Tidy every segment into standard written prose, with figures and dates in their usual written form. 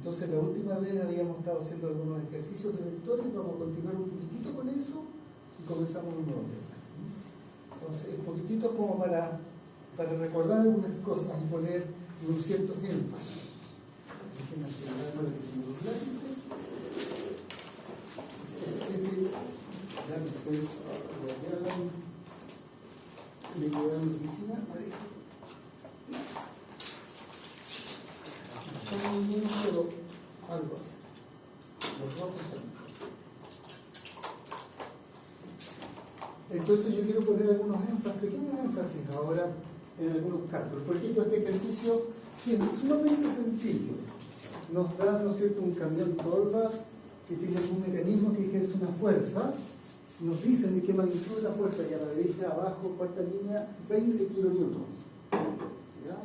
Entonces la última vez habíamos estado haciendo algunos ejercicios de vectores, vamos a continuar un poquitito con eso y comenzamos un nuevo tema. Entonces, un poquitito como para recordar algunas cosas y poner un cierto énfasis. Déjenme asegurar para que tengo los lápices. Ese lápiz se me queda en la oficina, parece. Está muy bien, pero algo así. Los rojos también. Entonces yo quiero poner algunos pequeños énfasis ahora en algunos cálculos. Por ejemplo, este ejercicio es sumamente sencillo. Nos da, ¿no es cierto?, un camión torba que tiene algún mecanismo que ejerce una fuerza. Nos dicen de qué magnitud es la fuerza, y a la derecha, abajo, cuarta línea, 20 kilonewtons. ¿Ya?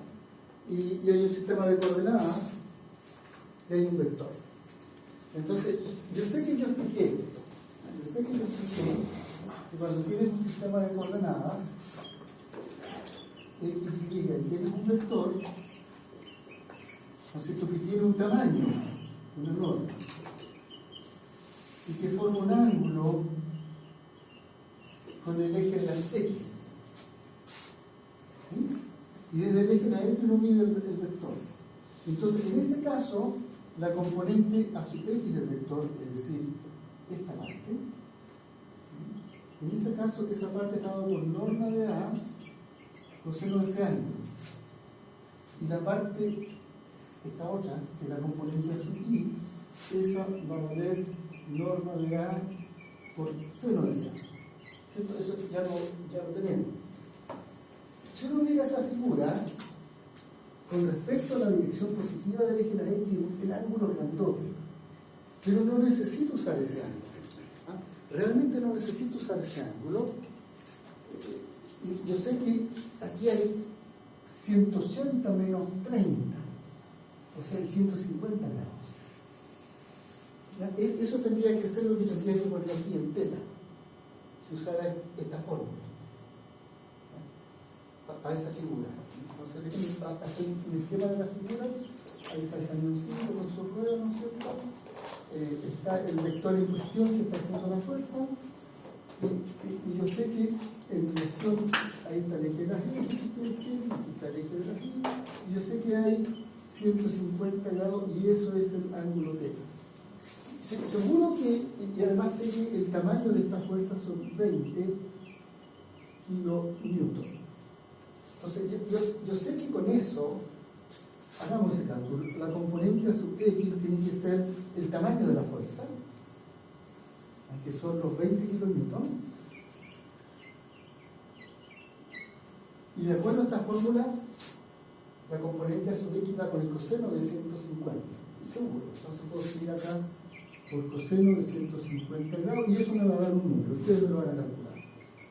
Y hay un sistema de coordenadas y hay un vector. Entonces, yo sé que expliqué que cuando tienes un sistema de coordenadas, X, Y, y tienes un vector, ¿no es cierto?, que tiene un tamaño, una norma, y que forma un ángulo con el eje de las X. ¿Sí? Y desde el eje de la X uno mide el vector. Entonces, en ese caso, la componente a sub X del vector, es decir, esta parte, en ese caso, esa parte está dada por norma de A, coseno de ese ángulo. Y la parte, esta otra, que es la componente a sub I, esa va a valer norma de A por seno de ese ángulo. ¿Cierto? Eso ya lo tenemos. Si uno mira esa figura, con respecto a la dirección positiva del eje de la X, el ángulo es grandote. Pero no necesito usar ese ángulo. Realmente no necesito usar ese ángulo. Yo sé que aquí hay 180 menos 30, o sea, hay 150 grados. ¿Ya? Eso tendría que ser lo que tendría que poner aquí en teta, si usara esta fórmula, a esa figura. Entonces, déjenme hacer un esquema de la figura. Ahí está el camioncito con su rueda, ¿no es cierto? Está el vector en cuestión que está haciendo la fuerza, y yo sé que en dirección, ahí está el eje de las X, aquí está el eje de las Y, y yo sé que hay 150 grados, y eso es el ángulo θ. Seguro que, y además sé que el tamaño de esta fuerza son 20 kilonewtons. Entonces, yo sé que con eso, hagamos ese cálculo, la componente a sub X tiene que ser el tamaño de la fuerza, que son los 20 kilonewtons, y de acuerdo a esta fórmula, la componente a sub X va con el coseno de 150, seguro. Entonces puedo escribir acá por coseno de 150 grados, y eso me va a dar un número, ustedes me lo van a calcular.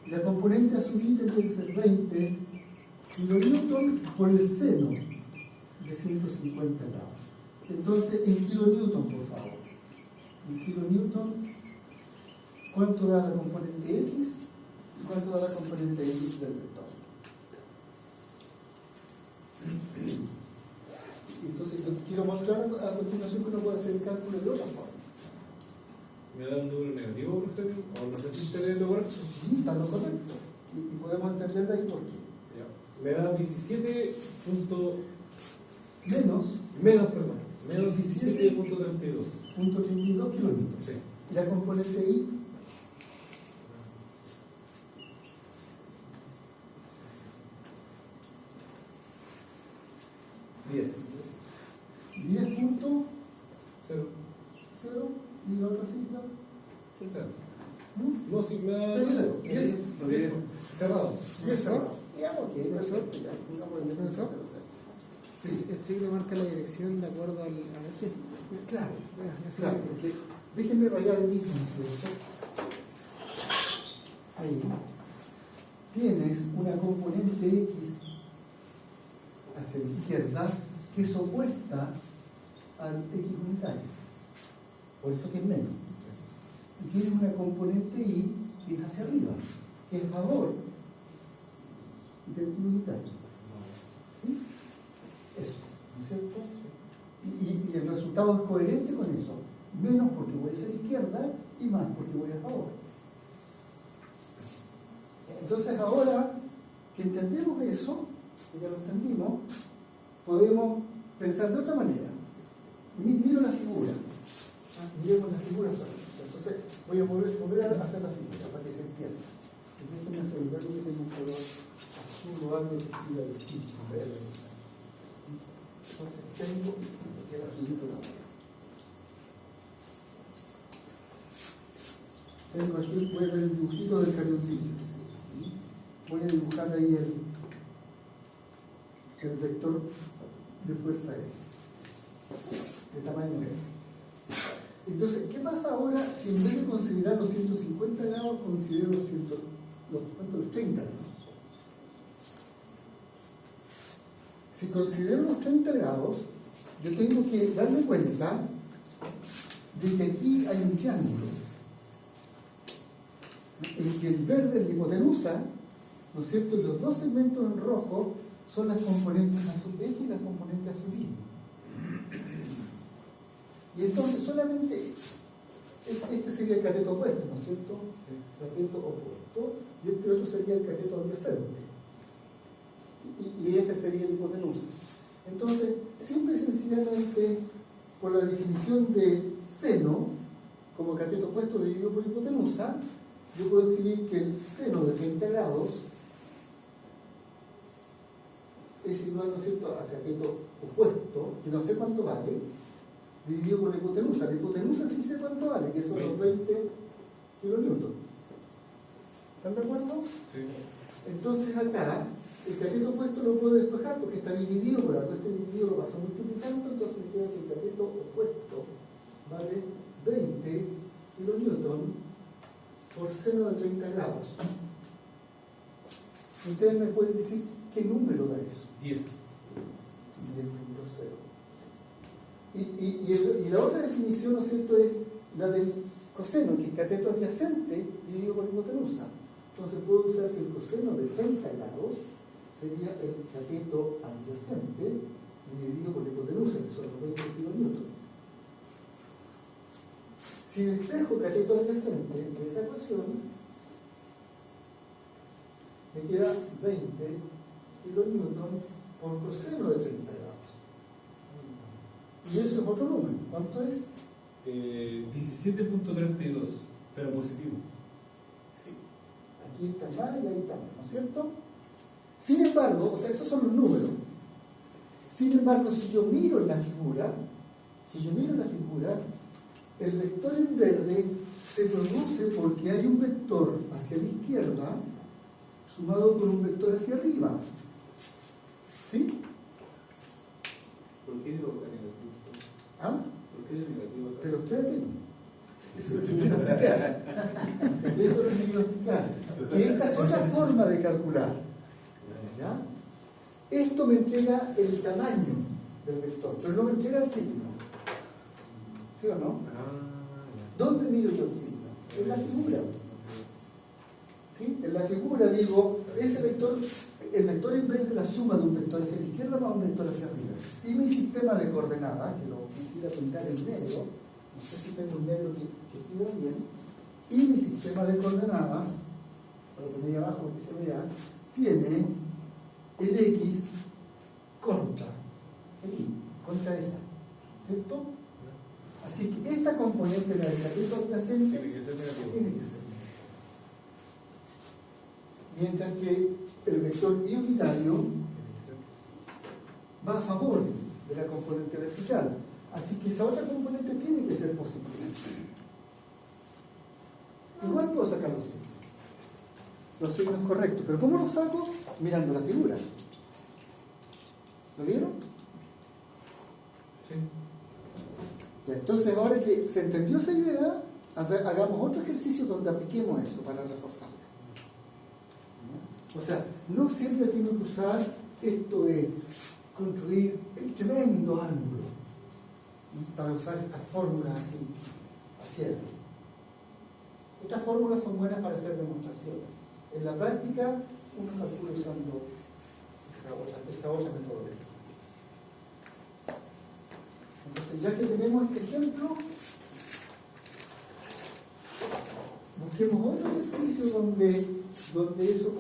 Y la componente a sub Y tendría que ser 20 kilonewtons por el seno de 150 grados. Entonces, en kilonewton, por favor. En kilonewton, ¿cuánto da la componente X y cuánto da la componente X del vector? Entonces, yo quiero mostrar a continuación que uno puede hacer el cálculo de otra forma. ¿Me da un número negativo, profesor? ¿O no sé si usted es lo correcto? Sí, está lo correcto. Y podemos entender de ahí por qué. Me da 17. Menos 17.32. Punto 32 kilómetros. Sí. ¿Y la componente I? $10. 10.0. 0. ¿Y la otra cifra? 0. ¿Mm? No, si me da 0. 10. Cerrado. 10 cerrado. Ya, ok, perfecto, ya. Profesor. Sí. El signo marca la dirección de acuerdo al eje. Claro, porque déjenme rayar el mismo. Ahí tienes una componente X hacia la izquierda que es opuesta al X unitario, por eso que es menos. Y tienes una componente Y que es hacia arriba, que es a favor del X unitario. ¿Sí? Eso, ¿no es cierto? Y y el resultado es coherente con eso. Menos porque voy hacia la izquierda y más porque voy a favor. Entonces ahora que entendemos eso, que ya lo entendimos, podemos pensar de otra manera. Miro la figura. Miremos la figura solamente. Entonces voy a volver a hacer la figura para que se entienda. Déjenme asegurar que tengo un color azul o algo que escriba distinto. Verde. Entonces tengo que el azulito de la mano. Tengo aquí, voy a ver el dibujito del cañoncillo. Voy a dibujar ahí el vector de fuerza E, de tamaño E. Entonces, ¿qué pasa ahora si en vez de considerar los 150 grados, considero los 30 grados? Si considero los 30 grados, yo tengo que darme cuenta de que aquí hay un triángulo, en que el verde es la hipotenusa, ¿no es cierto? Y los dos segmentos en rojo son las componentes A sub X y las componentes A sub Y. Y entonces solamente este sería el cateto opuesto, ¿no es cierto? Sí. Cateto opuesto, y este otro sería el cateto adyacente. Y F sería la hipotenusa. Entonces, simple y sencillamente, por la definición de seno, como cateto opuesto dividido por hipotenusa, yo puedo escribir que el seno de 30 grados es igual, ¿no es cierto?, a cateto opuesto, que no sé cuánto vale, dividido por la hipotenusa. La hipotenusa sí sé cuánto vale, que son los 20 kilonewtons. ¿Están de acuerdo? Sí. Entonces acá, el cateto opuesto lo puedo despejar porque está dividido, por algo este dividido lo paso multiplicando, entonces me queda que el cateto opuesto vale 20 kilonewtons por seno de 30 grados. Ustedes me pueden decir qué número da eso. 10. 10.0. Y la otra definición, ¿no es cierto?, es la del coseno, que es cateto adyacente dividido por hipotenusa. Entonces puedo usar que el coseno de 30 grados sería el cateto adyacente dividido por la hipotenusa, que son los 20 kilonewtons. Si despejo cateto adyacente de esa ecuación, me queda 20 kilonewtons por coseno de 30 grados. Y eso es otro número. ¿Cuánto es? 17.32, pero positivo. Sí. Aquí está más y ahí está más, ¿no es cierto? Sin embargo, o sea, esos son los números. Sin embargo, si yo miro la figura, el vector en verde se produce porque hay un vector hacia la izquierda sumado con un vector hacia arriba. ¿Sí? ¿Por qué digo negativo? ¿Ah? ¿Por qué es negativo? Pero espérate. Eso es lo que quiero explicar. Eso es lo que quiero explicar. Que esta es otra forma de calcular. ¿Ya? Esto me entrega el tamaño del vector, pero no me entrega el signo. ¿Sí o no? ¿Dónde mido yo el signo? En la figura. ¿Sí? En la figura digo, ese vector, el vector en verde es la suma de un vector hacia la izquierda más un vector hacia arriba. Y mi sistema de coordenadas, que lo quisiera pintar en negro, no sé si tengo un negro que queda bien, y mi sistema de coordenadas, para poner ahí abajo que se vea, tiene el X contra el Y, contra esa, ¿cierto? Así que esta componente, la del cateto adyacente, Tiene que ser negativo. tiene que ser negativo. Mientras que el vector Y unitario va a favor de la componente vertical. Así que esa otra componente tiene que ser positiva. Igual puedo sacar los signos correctos, pero ¿cómo los saco? Mirando la figura. ¿Lo vieron? Sí. Ya, entonces, ahora que se entendió esa idea, hagamos otro ejercicio donde apliquemos eso para reforzarlo. O sea, no siempre tengo que usar esto de construir el tremendo ángulo para usar estas fórmulas así, ciegas. Estas fórmulas son buenas para hacer demostraciones. En la práctica, uno calcula usando esa otra metodología. Entonces, ya que tenemos este ejemplo, busquemos otro ejercicio donde eso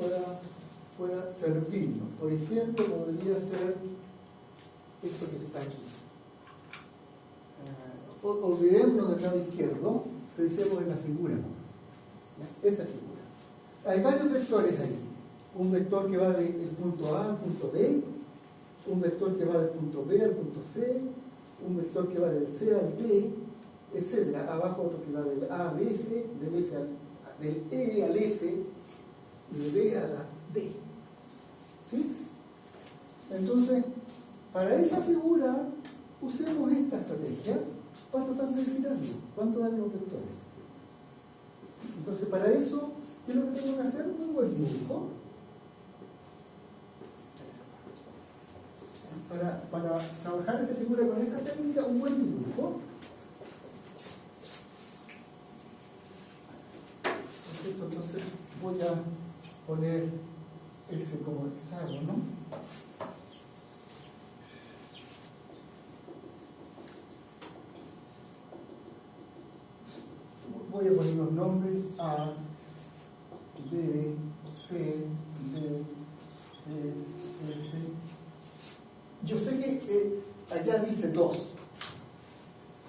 pueda servirnos. Por ejemplo, podría ser esto que está aquí. Olvidémonos del lado izquierdo, pensemos en la figura. ¿Ya? Esa figura. Hay varios vectores ahí. Un vector que va del punto A al punto B, un vector que va del punto B al punto C, un vector que va del C al D, etc. Abajo otro que va del A al F, del E al F y del E a la D. ¿Sí? Entonces, para esa figura, usemos esta estrategia para tratar de decir algo. ¿Cuánto dan los vectores? Entonces, para eso, ¿qué es lo que tengo que hacer? Un buen dibujo. Para trabajar esa figura con esta técnica, un buen dibujo. Perfecto, entonces voy a poner ese como hexágono. Voy a poner los nombres A, B, C, D, E, F. Yo sé que allá dice 2,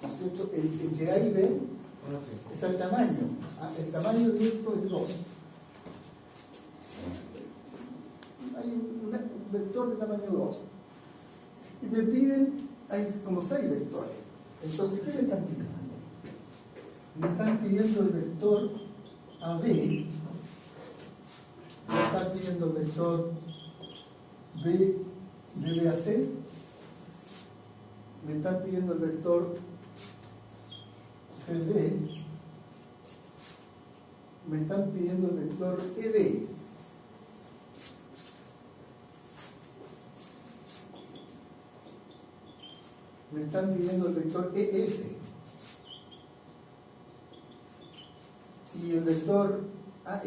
¿no es cierto? Entre A y B está el tamaño. El tamaño directo es 2. Hay un vector de tamaño 2. Y me piden, hay como 6 vectores. Entonces, ¿qué me están pidiendo? Me están pidiendo el vector AB, me están pidiendo el vector B de B a C, me están pidiendo el vector CD, me están pidiendo el vector ED. Me están pidiendo el vector EF y el vector AF.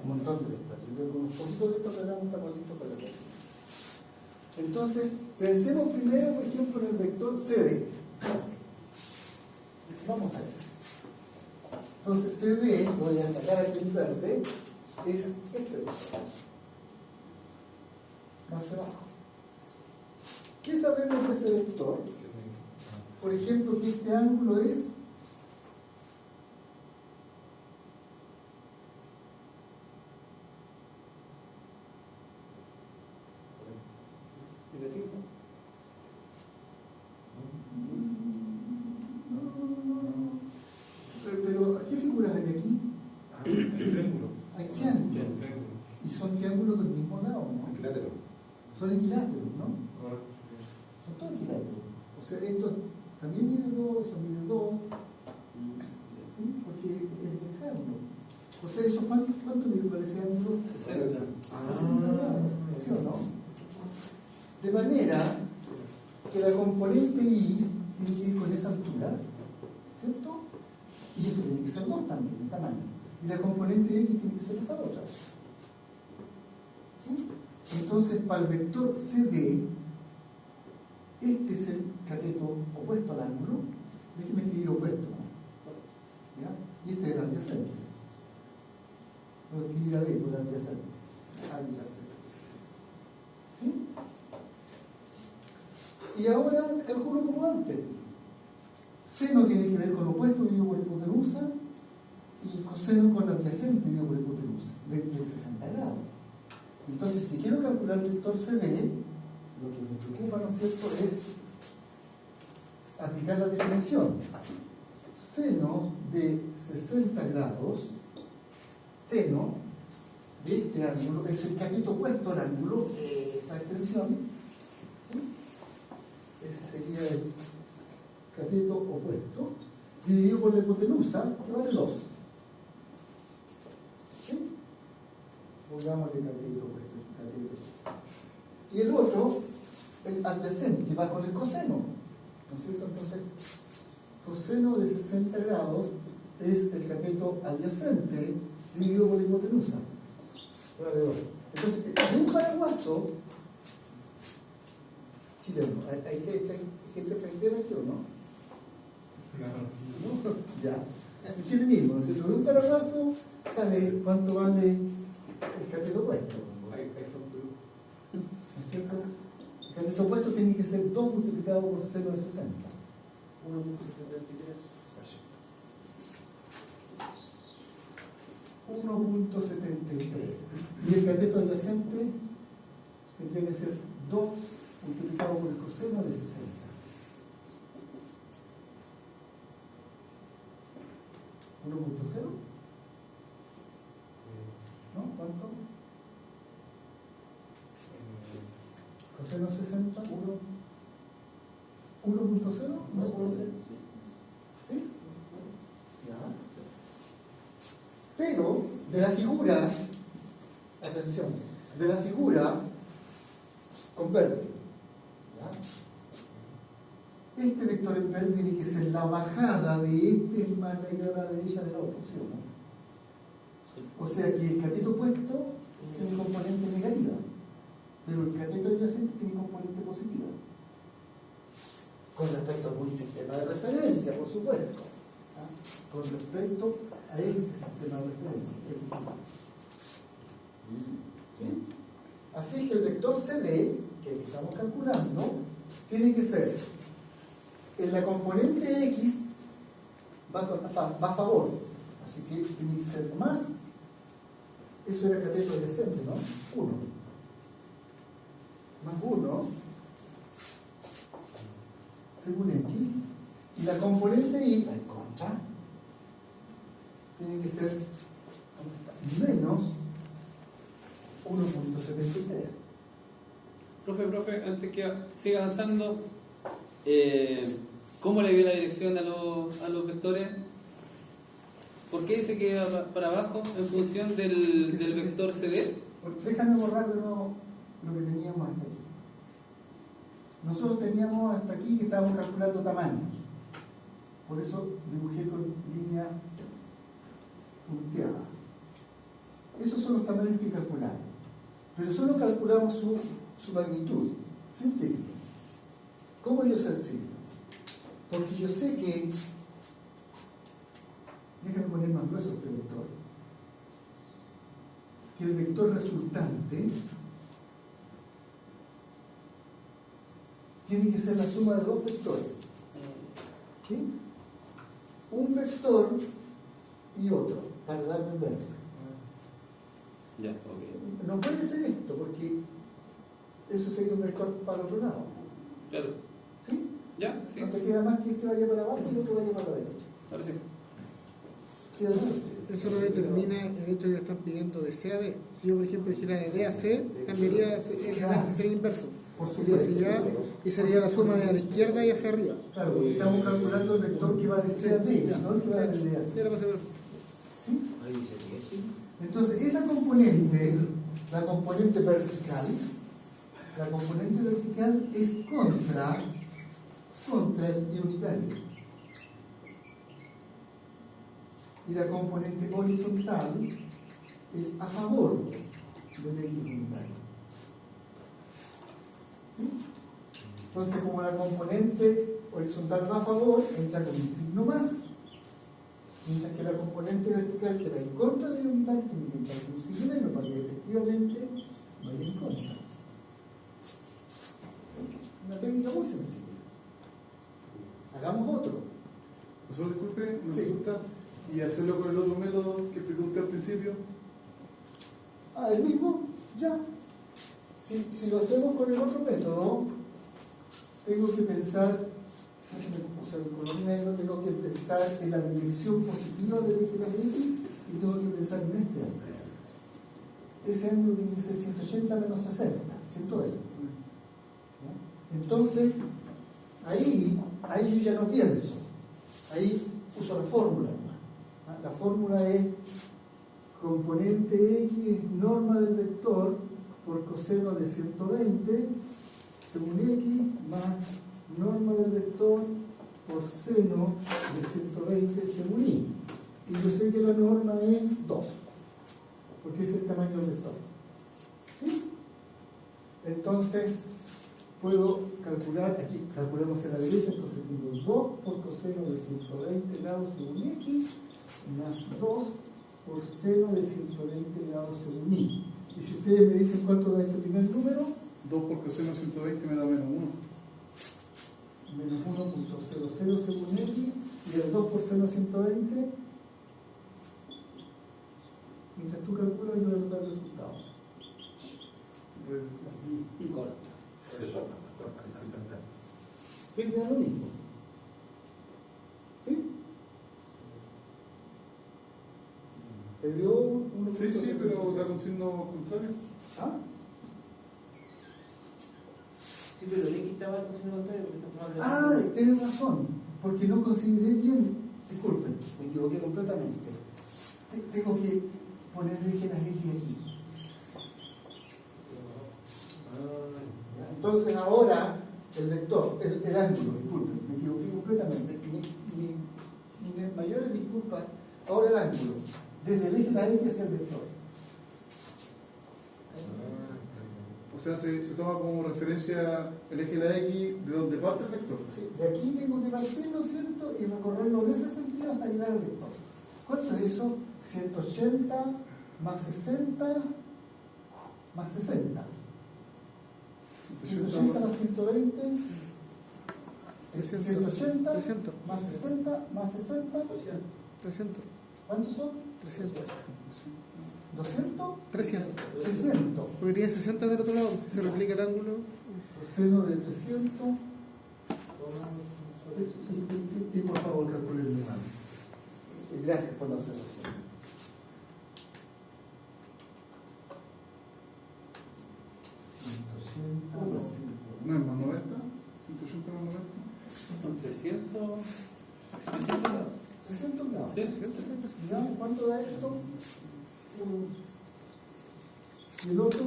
Un montón de vectores. Yo creo que unos poquitos de estos ganamos estamos listos para ver. Entonces, pensemos primero, por ejemplo, en el vector CD. Vamos a ese. Entonces, CD, lo voy a destacar aquí en verde, es este vector. Más abajo. ¿Qué sabemos de ese vector? Por ejemplo, que este ángulo es negativo. Pero, ¿qué figuras hay aquí? El triángulo. Hay triángulos. Y son triángulos del mismo lado, ¿no? Equilátero. Son equiláteros, ¿no? Ahora, Son todos equiláteros. O sea, esto también mide 2, eso mide 2, porque es el hexágono. O sea, ¿eso cuánto mide para ese ángulo? 60. 60 grados, ¿sí o no? De manera que la componente Y tiene que ir con esa altura, ¿cierto? Y esto tiene que ser 2 también, el tamaño. Y la componente X tiene que ser esa otra. ¿Sí? Entonces, para el vector CD, este es el cateto opuesto al ángulo. Déjeme escribir opuesto, ¿no? ¿Ya? Y este es el adyacente. Voy a escribir A D por adyacente. Adyacente. ¿Sí? Y ahora calculo como antes. Seno tiene que ver con opuesto dividido por hipotenusa y coseno con adyacente dividido por hipotenusa, de 60 grados. Entonces, si quiero calcular el vector CD, lo que me preocupa, ¿no es cierto?, es aplicar la definición. Seno de 60 grados, seno de este ángulo, es el cateto opuesto al ángulo, esa extensión, ¿sí? Ese sería el cateto opuesto, dividido por la hipotenusa, que vale 2. ¿Sí? Pongámosle cateto opuesto, cateto. Y el otro, el adyacente, va con el coseno, ¿no es cierto? Entonces, coseno de 60 grados es el cateto adyacente dividido por la hipotenusa. Vale 2. Entonces, de un paraguaso, chileno. ¿Hay gente extranjera aquí o no? No. ¿No? Ya. El chilenismo, ¿no es cierto? De un paraguaso sale cuánto vale el cateto puesto. Hay factura. ¿No es cierto? El cateto puesto tiene que ser 2 multiplicado por 0 de 60. 1.73. Y el cateto adyacente tendría que ser 2 multiplicado por el coseno de 60. ¿1.0? ¿No? ¿Cuánto? ¿Coseno 60? ¿1.0? ¿No puedo ser? ¿Sí? Ya. Pero de la figura, atención, de la figura con verde, ¿ya? Este vector en verde tiene que ser la bajada de este más la ida a la derecha de la otra, ¿sí o no? O sea que el cateto opuesto tiene componente negativa, pero el cateto adyacente tiene componente positiva. Con respecto a algún sistema de referencia, por supuesto. ¿Ah? Con respecto a este sistema de referencia. ¿Sí? Así que el vector CD, que estamos calculando, tiene que ser en la componente X va a favor. Así que tiene que ser más. Eso era cateto adyacente, ¿no? 1. Más 1 según X, y la componente Y va en contra, tiene que ser menos 1.73. Profe, antes que siga avanzando, ¿cómo le dio la dirección a los vectores? ¿Por qué dice que va para abajo en función del vector CD? Déjame borrar de nuevo lo que teníamos hasta aquí. Nosotros teníamos hasta aquí que estábamos calculando tamaños. Por eso dibujé con línea punteada. Esos son los tamaños que calculamos. Pero solo calculamos su magnitud, sin signo. ¿Cómo yo sé el signo? Porque yo sé que... Déjame poner más grueso este vector. Que el vector resultante tiene que ser la suma de 2 vectores. ¿Sí? Un vector y otro, para darme el verde. Ya, ok. No puede ser esto, porque eso sería un vector para el otro lado. Claro. ¿Sí? Ya, sí. No te queda más que este vaya para abajo y el otro vaya para la derecha. Ahora sí. ¿Sí o no? Eso lo determina el hecho de que le están pidiendo de C a D. Si yo, por ejemplo, dijera de D a C, cambiaría, el avance sería inverso. Por Sería hacia supuesto. allá y sería la suma de a la izquierda y hacia arriba. Claro, porque estamos calculando el vector que va de C a D, no el que va de D a C. Sí, era para saber. ¿Sí? Entonces, esa componente, la componente vertical es contra el unitario. Y la componente horizontal es a favor del X unitario. ¿Sí? Entonces, como la componente horizontal va a favor, entra con un signo más. Mientras que la componente vertical que va en contra del unitario tiene que entrar con un signo menos para que efectivamente vaya en contra. Una técnica muy sencilla. Hagamos otro. ¿Solo disculpe? ¿Me Sí. gusta? ¿Y hacerlo con el otro método que explicó usted al principio? El mismo, ya. Si lo hacemos con el otro método, tengo que pensar, déjame usar el color negro, tengo que pensar en la dirección positiva del eje de la X y tengo que pensar en este ángulo. Ese ángulo tiene que ser 180 menos 60, 120. ¿Ya? Entonces, ahí yo ya no pienso, ahí uso la fórmula. La fórmula es componente X es norma del vector por coseno de 120 según X más norma del vector por seno de 120 según Y. Y yo sé que la norma es 2, porque es el tamaño del vector. ¿Sí? Entonces, puedo calcular, aquí calculamos a la derecha, entonces tengo 2 por coseno de 120 grados según x, más 2 por seno de 120 grados según y. Y si ustedes me dicen cuánto da ese primer número, 2 por coseno 120 me da menos 1. menos 1.00 según x, y el 2 por seno 120, mientras tú calculas yo voy a anotar el resultado. Y corto. ¿Qué me da lo mismo? ¿Sí? ¿Te dio un Sí, pero da con signo contrario. ¿Ah? Sí, pero el X estaba con signo contrario porque está tomando Ah, tienes razón, porque no consideré bien. Disculpen, me equivoqué completamente. Tengo que ponerle que las X aquí. Entonces ahora el vector, el ángulo, disculpen, me equivoqué completamente. Mis mayores disculpas. Ahora el ángulo, desde el eje de la X hacia el vector. O sea, se toma como referencia el eje de la X de donde parte el vector. Sí, de aquí tengo que partir, ¿no es cierto? Y recorrerlo en ese sentido hasta llegar al vector. ¿Cuánto es eso? 180 más 60 más 60. 180 más 120 es 180 300. más 60 más 60. 300. ¿Cuántos son? 300. ¿200? 300. 300. Porque tiene 60 del otro lado, si se replica el ángulo. Coseno de 300. Y por favor calculen mi mano. Gracias por la observación. No es más 90, 180 más 90. Son 300. 300 grados. Sí. ¿Ya? ¿Cuánto da esto? ¿Y el otro?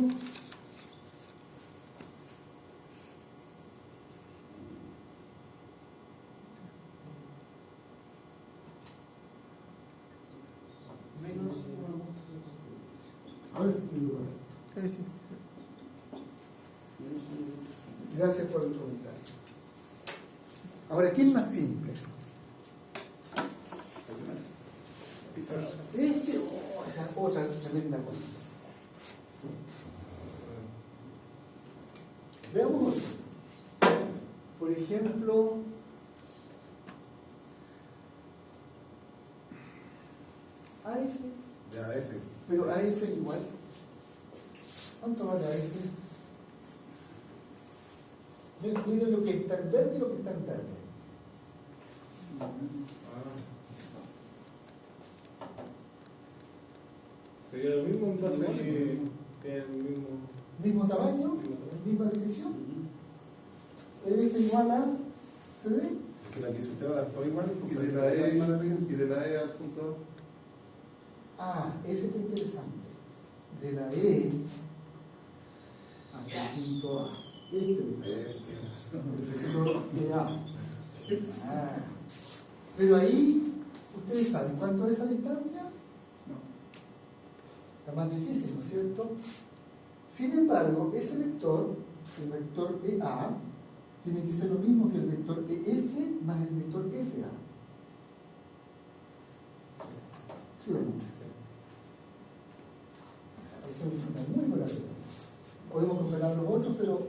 menos 1.0. Ahora sí que lo correcto. Sí. Gracias por el comentario. Ahora, ¿qué es más simple? Esa otra tremenda cosa. Veamos otro. Por ejemplo, AF, Ya, F. pero AF igual. ¿Cuánto vale AF? Miren lo que está en verde y lo que está en verde. Sería lo mismo en base que el mismo. Mismo tamaño, misma dirección. F igual a CD. Es que la que se usted adaptó igual Y de la E al punto Ah, ese está interesante. De la E hasta el punto A. El vector de A. Ah. Pero ahí, ¿ustedes saben cuánto es esa distancia? No. Está más difícil, ¿no es cierto? Sin embargo, ese vector, el vector EA, tiene que ser lo mismo que el vector EF más el vector FA. ¿Sí o no? Esa es una muy buena pregunta. Podemos completar los otros, pero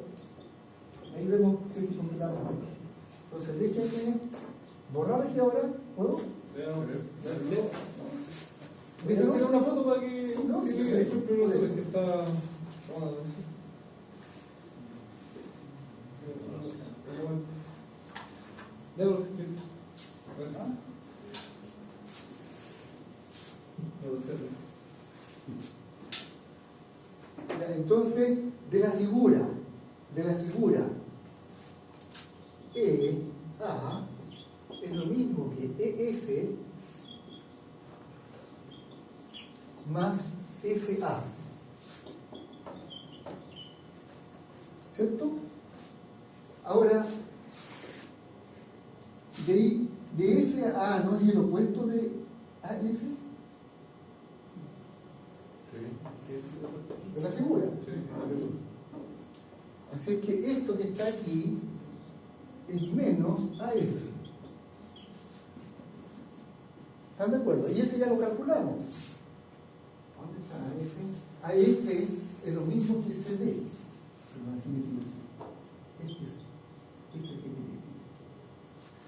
ahí vemos si hay que completar los otros. Entonces, déjenme borrar aquí ahora. ¿Puedo? ¿Me hacer una foto para que Sí, no, sí, que sí, el ejemplo no por sé eso. que está. Entonces, de la figura EA es lo mismo que EF más FA. ¿Cierto? Ahora, de F a A no es el opuesto de AF de la figura. Así es que esto que está aquí es menos AF. ¿Están de acuerdo? Y ese ya lo calculamos. ¿Dónde está AF? AF es lo mismo que CD. Perdón, aquí me equivoqué. Este que tiene aquí.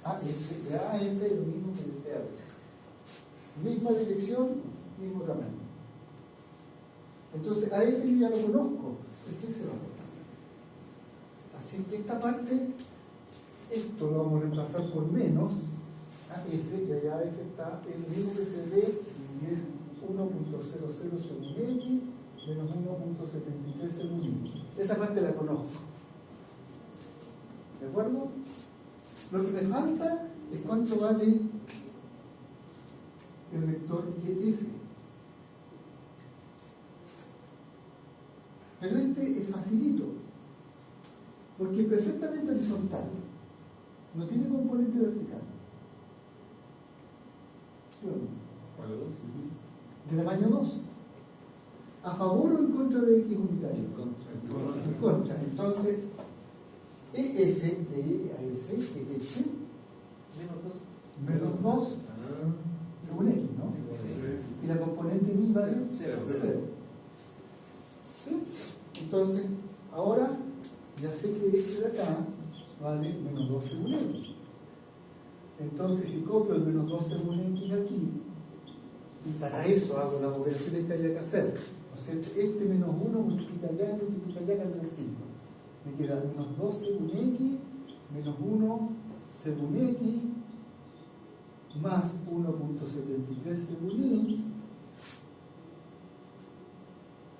AF es lo mismo que CAD. Misma dirección, mismo tamaño. Entonces, AF yo ya lo conozco. Este es ese valor. Así que esta parte, esto lo vamos a reemplazar por menos AF, y allá AF está el mismo que CD, y es 1.00 según X menos 1.73 según Y. Esa parte la conozco. ¿De acuerdo? Lo que me falta es cuánto vale el vector EF. Pero este es facilito, porque es perfectamente horizontal, no tiene componente vertical. ¿Sí o no? ¿Cuál es? De tamaño 2. ¿A favor o en contra de X unitario? En contra. Entonces, EF de E a F es X menos 2 según X, ¿no? Y la componente Y vale 0. ¿Sí? Entonces, ahora ya sé que este de acá vale menos 2 según X. Entonces, si copio el menos 2 según X aquí, y para eso hago las operaciones que haya que hacer, o sea, este menos 1 multiplica allá, cambia el signo. Me queda menos 2 según X, menos 1 según X, más 1.73 según Y.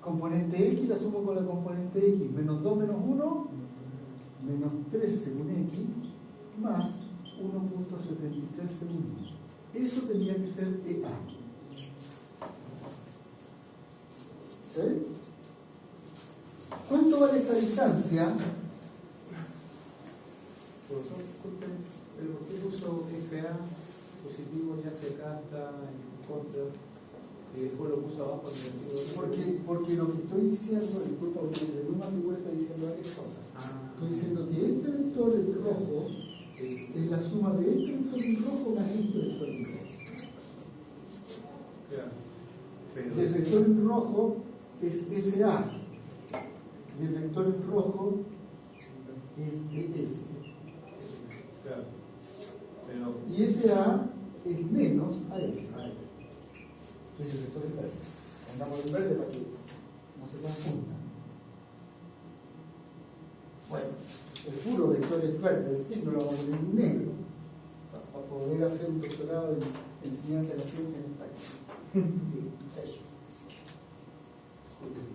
Componente X la sumo con la componente X, menos 2 menos 1, menos 3 según X, más 1.73 según Y. Eso tendría que ser EA. ¿Sí? ¿Cuánto vale esta distancia? Profesor, disculpen, pero ¿por qué puso FA positivo ya se canta en contra y después lo puso abajo negativo? Porque lo que estoy diciendo, disculpa, porque en una figura estoy diciendo varias cosas. Estoy diciendo que este vector en rojo es la suma de este vector en rojo más este vector en rojo. Claro. Y el vector en rojo es FA. Y el vector en rojo es EF. Claro. Pero, Y FA es menos AF. Que es el vector en verde. Andamos en verde para que no se confundan. Bueno, el puro vector en verde, el signo lo vamos a poner en negro para poder hacer un doctorado en enseñanza de la ciencia en España.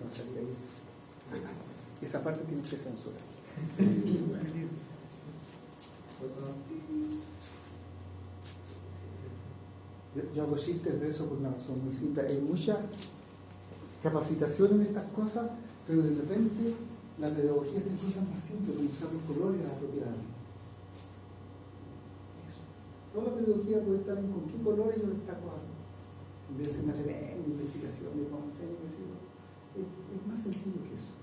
Va a salir ahí. Esa parte tiene que censurar. Yo hago chistes de eso por una razón muy simple. Hay mucha capacitación en estas cosas, pero de repente la pedagogía es cosas más simples, como usar los colores apropiadamente. Eso. Toda la pedagogía puede estar en con qué colores yo destaco algo. En vez de hacer una tremenda investigación de cómo hacer, es más sencillo que eso.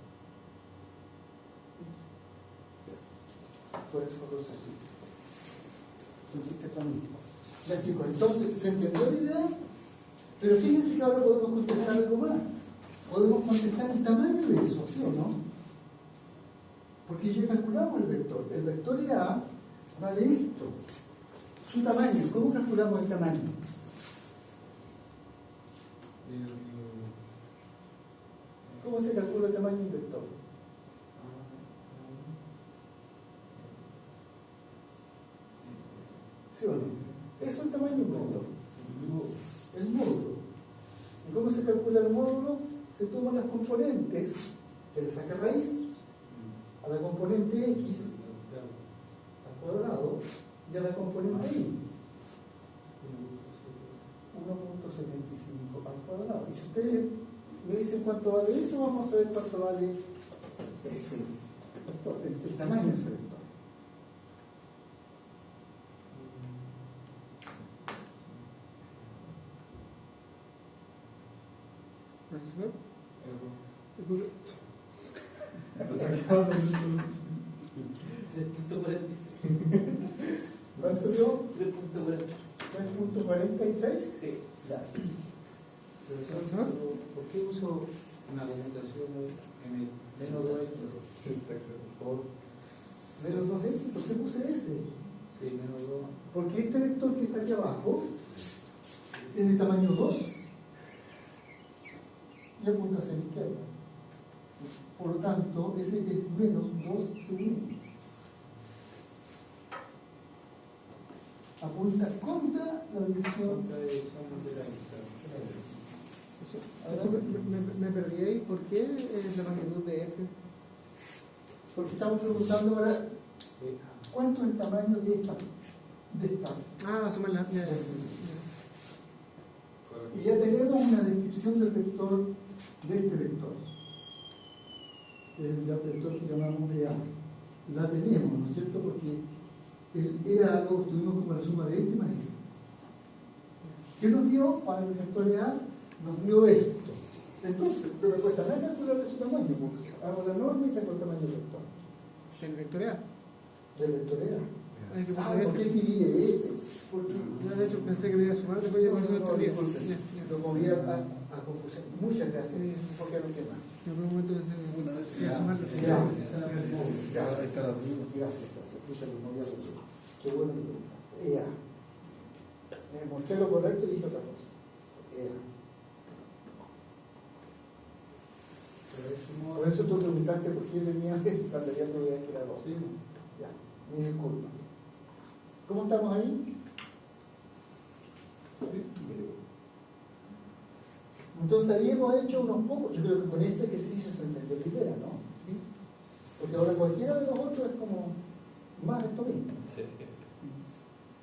Por eso los así. Son chistes para mí. Ya chicos, entonces, ¿se entendió la idea? Pero fíjense que ahora podemos contestar algo más. Podemos contestar el tamaño de eso, ¿sí o no? Porque ya calculamos el vector. El vector EA vale esto. Su tamaño. ¿Cómo calculamos el tamaño? ¿Cómo se calcula el tamaño de un vector? ¿Sí o no? Eso es el tamaño de un vector. El módulo. ¿Y cómo se calcula el módulo? Se toman las componentes, se le saca raíz a la componente X al cuadrado y a la componente Y. 1.75 al cuadrado. Y si ustedes me dicen cuánto vale eso, vamos a ver cuánto vale ese vector, el tamaño de ese vector. Lo sacaron del- 3.46. ¿Cuánto dio? 3.46. 3.46. Sí. Gracias. Profesor, ¿por qué uso una argumentación en el menos 2x? Por Menos 2x, ¿por qué puse ese? sí, menos 2. Porque este vector que está aquí abajo tiene tamaño 2 y apunta hacia la izquierda. Por lo tanto, ese es menos 2 según x. Apunta contra la dirección. Contra dirección de la vista. Me perdí ahí. ¿Por qué la magnitud de f? Porque estamos preguntando ahora cuánto es el tamaño de esta. Ah, sumarla. Ya. Y ya tenemos una descripción del vector, de este vector. El vector que llamamos de A. La tenemos, ¿no es cierto? Porque era algo que tuvimos como la suma de este más ese. ¿Qué nos dio para el vector de A? Nos dio esto. Entonces, pero me cuesta nada calcularle su tamaño, porque hago la norma y tengo el tamaño del vector. El vector A. Del vector de A. Hay que Ah, poner ¿por qué f. escribí este? Porque Yo de hecho pensé que debía sumar, después ya pasó esto día. lo movía a confusión. Muchas gracias. Sí. Porque no quema. Yo por un momento pensé que Una vez que debía ya. sumarlo. Gracias. Gracias. Gracias. Pucha, lo movía a confusión. Qué bueno que preguntaste. EA. Me mostré lo correcto y dije otra cosa. EA. Por eso tú preguntaste por qué tenía cuando había probabilidad que era 2. Sí. Ya, mi disculpa. ¿Cómo estamos ahí? Entonces ahí hemos hecho unos pocos. Yo creo que con ese ejercicio se entendió la idea, ¿no? Porque ahora cualquiera de los otros es como más de esto mismo. Sí.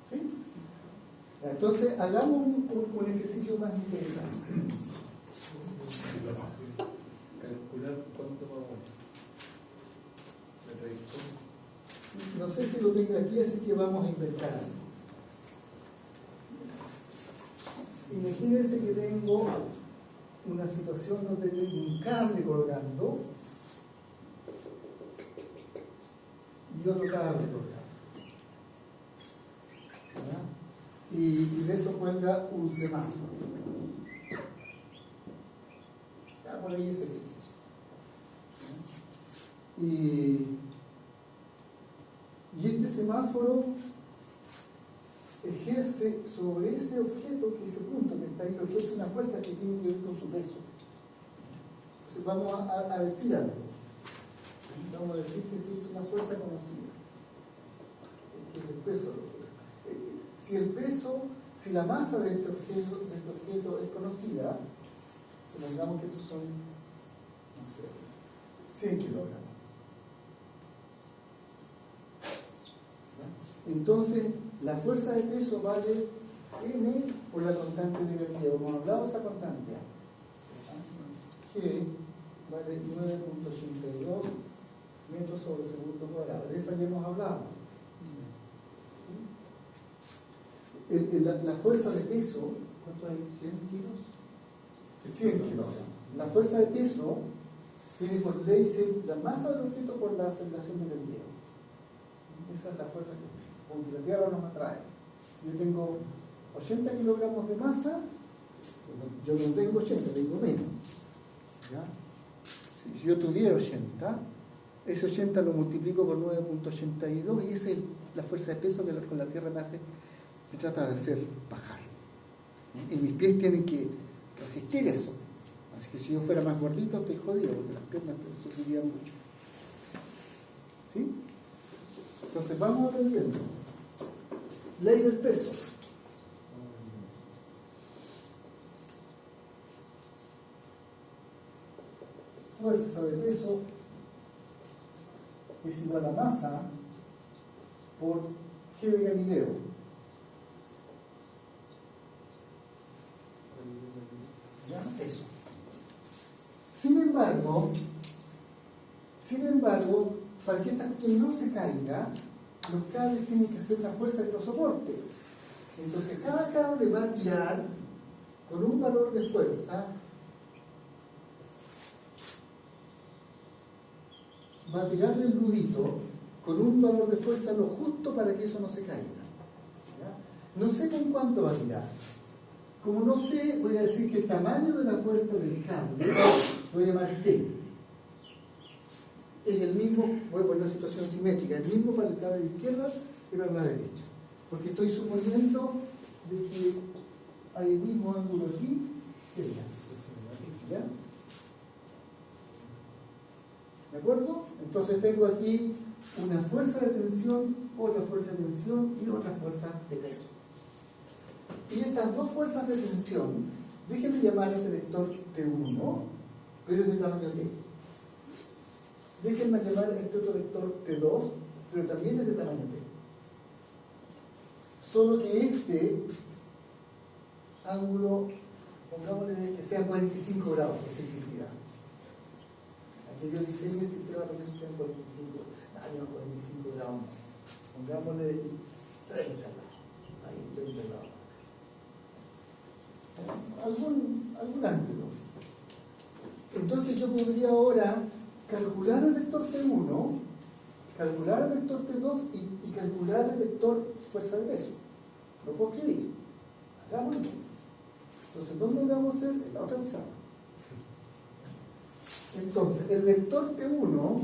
¿Sí? Entonces hagamos un ejercicio más interesante. Calcular cuánto vamos. La trayectoria. No sé si lo tengo aquí, así que vamos a inventar algo. Imagínense que tengo una situación donde tengo un cable colgando y otro cable colgando. ¿Ya? Y de eso cuelga un semáforo. Ya, por ahí ese ejercicio. ¿Ya? Y este semáforo ejerce sobre ese objeto, que ese punto que está ahí, ejerce una fuerza que tiene que ver con su peso. Entonces vamos a decir algo. Vamos a decir que es una fuerza conocida, que es el peso del objeto. Si la masa de este objeto es conocida, supongamos que estos son, no sé, 100 kilogramos. Entonces, la fuerza de peso vale m por la constante negativa. Hemos hablado de esa constante. G vale 9.82 metros sobre segundo cuadrado. De esa ya hemos hablado. La fuerza de peso, ¿Cuánto hay? ¿100 kilos? 100 kilogramos. La fuerza de peso tiene por ley ser la masa del objeto por la aceleración de Galileo. Esa es la fuerza que porque la Tierra nos atrae. Si yo tengo 80 kilogramos de masa, yo no tengo 80, tengo menos. ¿Ya? Si yo tuviera 80, ese 80 lo multiplico por 9.82 y esa es la fuerza de peso que con la Tierra me trata de hacer bajar. Y mis pies tienen que resistir eso. Así que si yo fuera más gordito, estoy jodido, porque las piernas sufrirían mucho. ¿Sí? Entonces vamos aprendiendo. Ley del peso. Fuerza de peso es igual a masa por G de Galileo. ¿Ya? Eso. Sin embargo, para que esta cuestión no se caiga, los cables tienen que hacer una fuerza que lo soporte. Entonces cada cable va a tirar con un valor de fuerza va a tirar del nudito con un valor de fuerza lo justo para que eso no se caiga. ¿Ya? No sé con cuánto va a tirar. Como no sé, voy a decir que el tamaño de la fuerza del cable lo voy a llamar T. Es el mismo, voy a poner una situación simétrica, el mismo para el cable de izquierda que para la derecha. Porque estoy suponiendo de que hay el mismo ángulo aquí que allá. ¿Ya? ¿De acuerdo? Entonces tengo aquí una fuerza de tensión, otra fuerza de tensión y otra fuerza de peso. Y estas dos fuerzas de tensión, déjenme llamar a este vector T1, pero es de tamaño T. Déjenme llamar a este otro vector T2, pero también es de tamaño T. Solo que este ángulo, pongámosle que sea 45 grados por simplicidad. Que yo diseñe el sistema para que eso sea 45 grados. Pongámosle 30 grados. Ahí, 30 grados. Algún ángulo. Entonces yo podría ahora calcular el vector T1, calcular el vector T2 y calcular el vector fuerza de peso. Lo puedo escribir. Hagámoslo. Entonces, ¿dónde lo vamos a hacer? En la otra pizarra. Entonces, el vector T1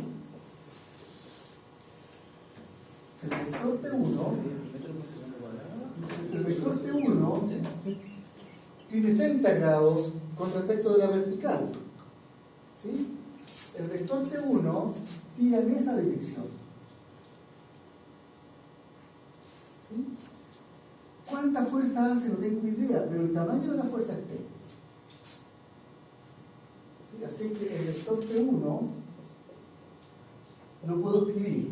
tiene 30 grados con respecto de la vertical. ¿Sí? El vector T1 tira en esa dirección. ¿Sí? ¿Cuánta fuerza hace? No tengo idea, pero el tamaño de la fuerza es T. ¿Sí? Así que el vector T1 lo puedo escribir.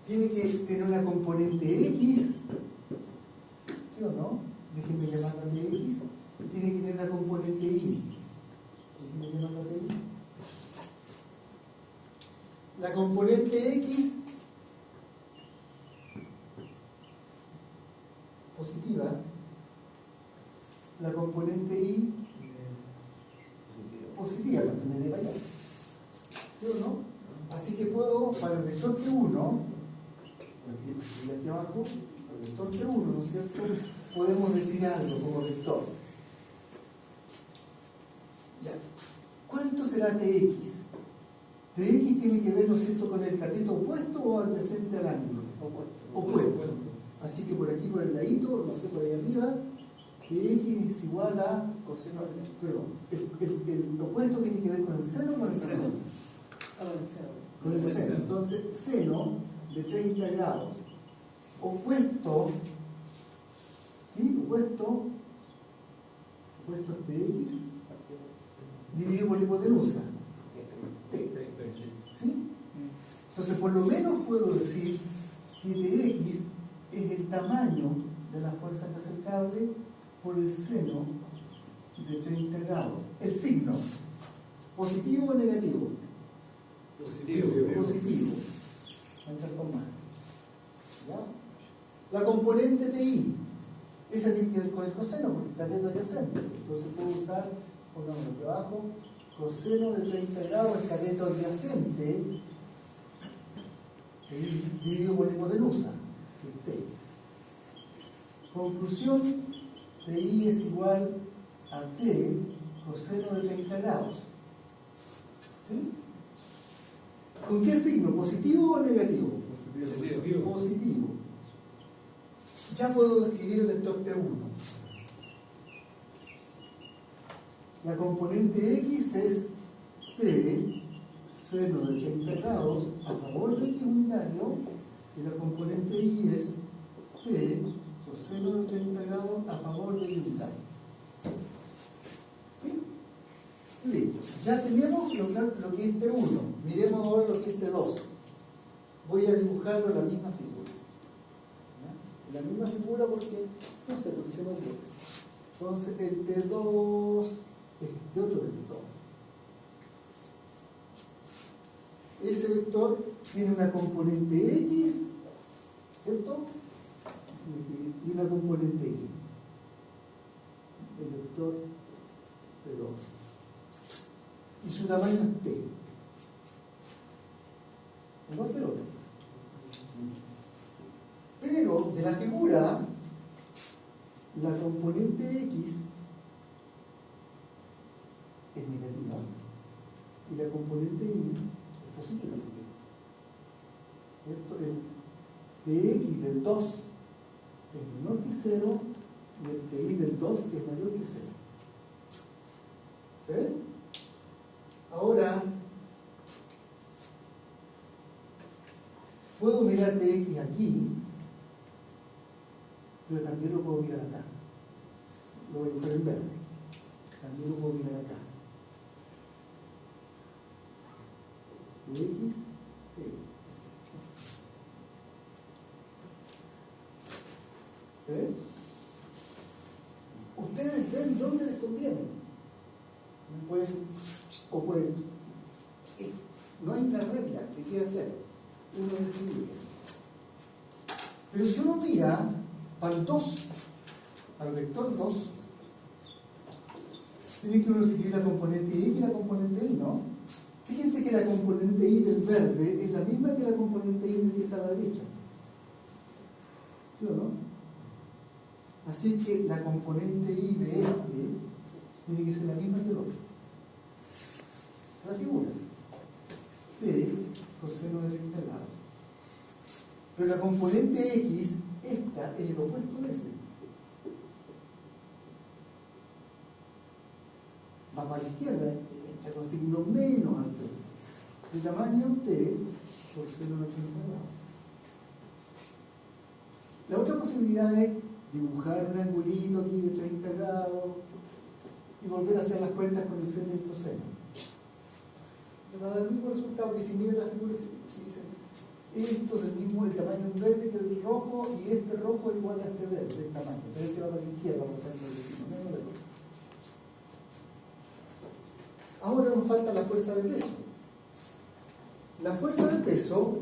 Tiene que tener una componente X, ¿sí o no? Déjenme llamarla de X. Tiene que tener una componente Y. Déjenme llamarla de Y. La componente X positiva, la componente Y positiva, cuando me dé para allá. ¿Sí o no? Así que puedo, para el vector T1, aquí abajo, para el vector T1, ¿no es cierto? Podemos decir algo como vector. Ya. ¿Cuánto será Tx? Tx tiene que ver, ¿no es cierto?, con el cateto opuesto o adyacente al ángulo. Opuesto. Así que por aquí, por el ladito, no sé, por ahí arriba, Tx es igual a coseno, perdón, el opuesto tiene que ver con el seno o con el coseno. Con el seno. Entonces, seno de 30 grados, opuesto, ¿sí? Opuesto es Tx, dividido por la hipotenusa, T. ¿Sí? Entonces, por lo menos puedo decir que Tx es el tamaño de la fuerza que hace el cable por el seno de 30 grados. El signo, positivo o negativo. Positivo. Voy a entrar con más. ¿Ya? La componente TI, esa tiene que ver con el coseno, porque el cateto adyacente. Entonces puedo usar, pongámoslo aquí abajo, coseno de 30 grados, el cateto adyacente, dividido por la hipotenusa, T. Conclusión, TI es igual a T coseno de 30 grados. ¿Sí? ¿Con qué signo? ¿Positivo o negativo? Positivo. Ya puedo describir el vector T1. La componente X es T seno de 30 grados a favor del X unitario y la componente Y es T coseno de 30 grados a favor del unitario. ¿Sí? Listo. Ya tenemos lo que es T1. Miremos ahora lo que es T2. Voy a dibujarlo en la misma figura. ¿Ya? En la misma figura porque, no sé, porque se me olvidó. Entonces el T2 es este otro vector. Ese vector tiene una componente X, ¿cierto? Y una componente Y. El vector T2. Y su tamaño es T. igual que el otro. Pero de la figura, la componente X es negativa y la componente Y es positiva. ¿Cierto? El dx del 2 es menor que 0 y el dy del 2 es mayor que 0. ¿Se ve? Ahora, puedo mirar dx aquí, pero también lo puedo mirar acá. Lo voy a buscar en verde. También lo puedo mirar acá. Dx, dy. ¿Sí? Ustedes ven dónde les conviene. No hay una regla que quiera hacer. Uno decide eso. Pero si uno mira al 2, al vector 2, tiene que uno escribir la componente Y y la componente Y, ¿no? Fíjense que la componente Y del verde es la misma que la componente Y del que está a la derecha. ¿Sí o no? Así que la componente Y de este tiene que ser la misma que el otro. La figura. P coseno de 30 grados. Pero la componente X, esta es el opuesto de ese. Va para la izquierda, entra con signo menos al frente. El tamaño T coseno de 30 grados. La otra posibilidad es dibujar un angulito aquí de 30 grados y volver a hacer las cuentas con el seno y el coseno. Va a dar el mismo resultado que si miran la figura y dicen esto es el tamaño en verde que el rojo y este rojo es igual a este verde, el tamaño, pero este va para la izquierda, por tanto, menos de otro. Ahora nos falta la fuerza de peso. La fuerza de peso,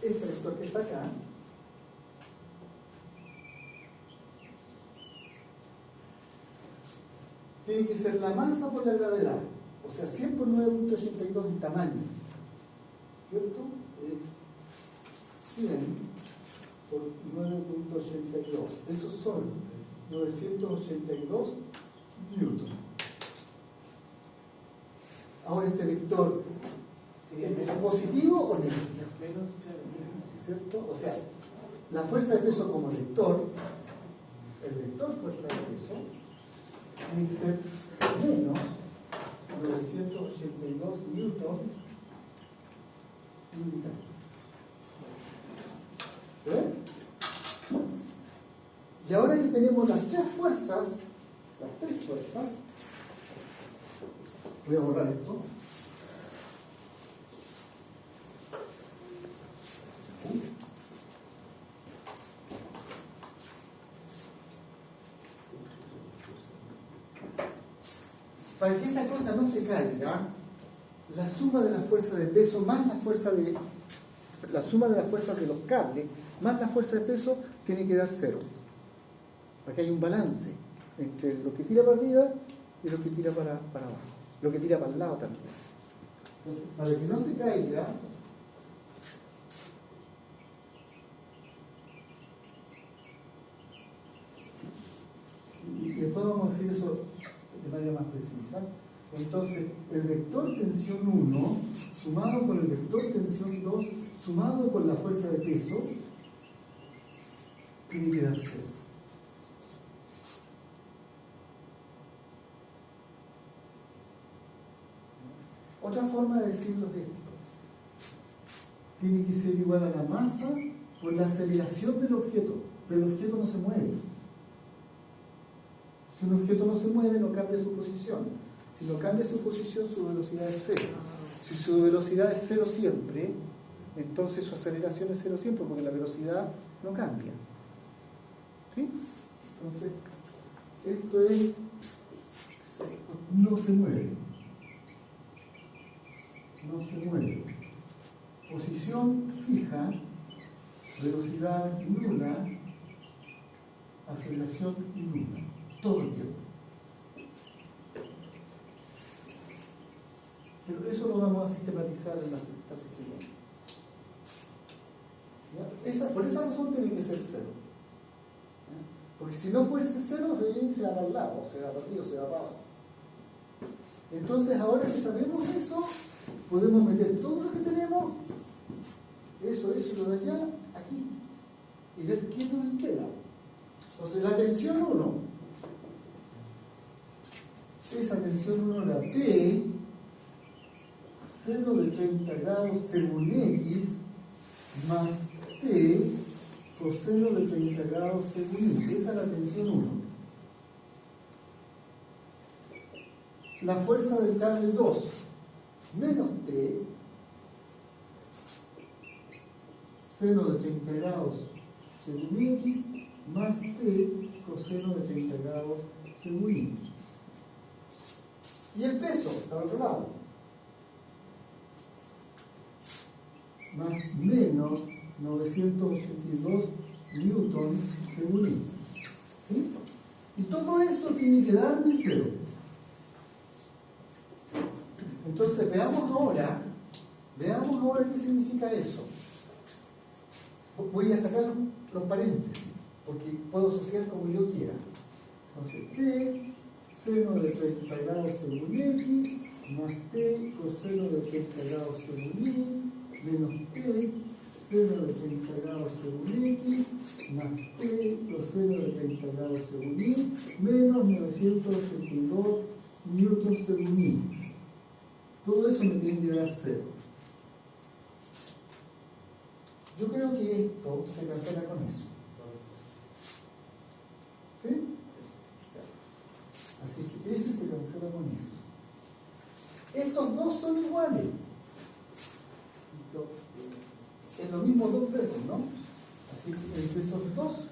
este vector que está acá, tiene que ser la masa por la gravedad, o sea, 100 por 9.82 en tamaño, ¿cierto? 100 por 9.82, esos son 982 newton. Ahora este vector, ¿es positivo o negativo? ¿Cierto? O sea, la fuerza de peso como vector, el vector fuerza de peso, tiene que ser menos 982 newton. ¿Se ve? Y ahora que tenemos las tres fuerzas, voy a borrar esto. Para que esa cosa no se caiga, la suma de la fuerza de peso más la suma de las fuerzas de los cables más la fuerza de peso tiene que dar 0. Para que haya un balance entre lo que tira para arriba y lo que tira para abajo. Lo que tira para el lado también. Entonces, para que no se caiga, y después vamos a decir eso de manera más precisa. Entonces, el vector tensión 1 sumado con el vector tensión 2 sumado con la fuerza de peso tiene que dar 0. Otra forma de decirlo es esto. Tiene que ser igual a la masa por la aceleración del objeto, pero el objeto no se mueve. Si un objeto no se mueve, no cambia su posición. Si no cambia su posición, su velocidad es 0. Si su velocidad es 0 siempre, entonces su aceleración es 0 siempre, porque la velocidad no cambia. ¿Sí? Entonces, esto es... no se mueve. No se mueve. Posición fija, velocidad nula, aceleración nula. Todo el tiempo. Pero eso lo vamos a sistematizar en la estás escribiendo. ¿Ya? Por esa razón tiene que ser 0. Porque si no fuese 0, se va para el lado, se va para arriba, se va para abajo. Entonces, ahora que sabemos eso, podemos meter todo lo que tenemos, eso y lo de allá, aquí, y ver quién nos entrega. Entonces, la tensión 1, esa tensión 1 la T, seno de 30 grados según X, más T, coseno de 30 grados según Y. Esa es la tensión 1. La fuerza del cable 2, menos T, seno de 30 grados según X, más T, coseno de 30 grados según Y. Y el peso, al otro lado, más menos 982 newton según Y. ¿Sí? Y todo eso tiene que darme 0. Entonces veamos ahora qué significa eso. Voy a sacar los paréntesis, porque puedo asociar como yo quiera. Entonces, T, seno de 30 grados según X, más T, coseno de 30 grados según Y, menos T, seno de 30 grados según X, más T, coseno de 30 grados según Y, menos 982 newton según Y. Todo eso me tiene que dar 0. Yo creo que esto se cancela con eso. ¿Sí? Así que ese se cancela con eso. Estos dos son iguales. Es lo mismo dos veces, ¿no? Así que entre esos dos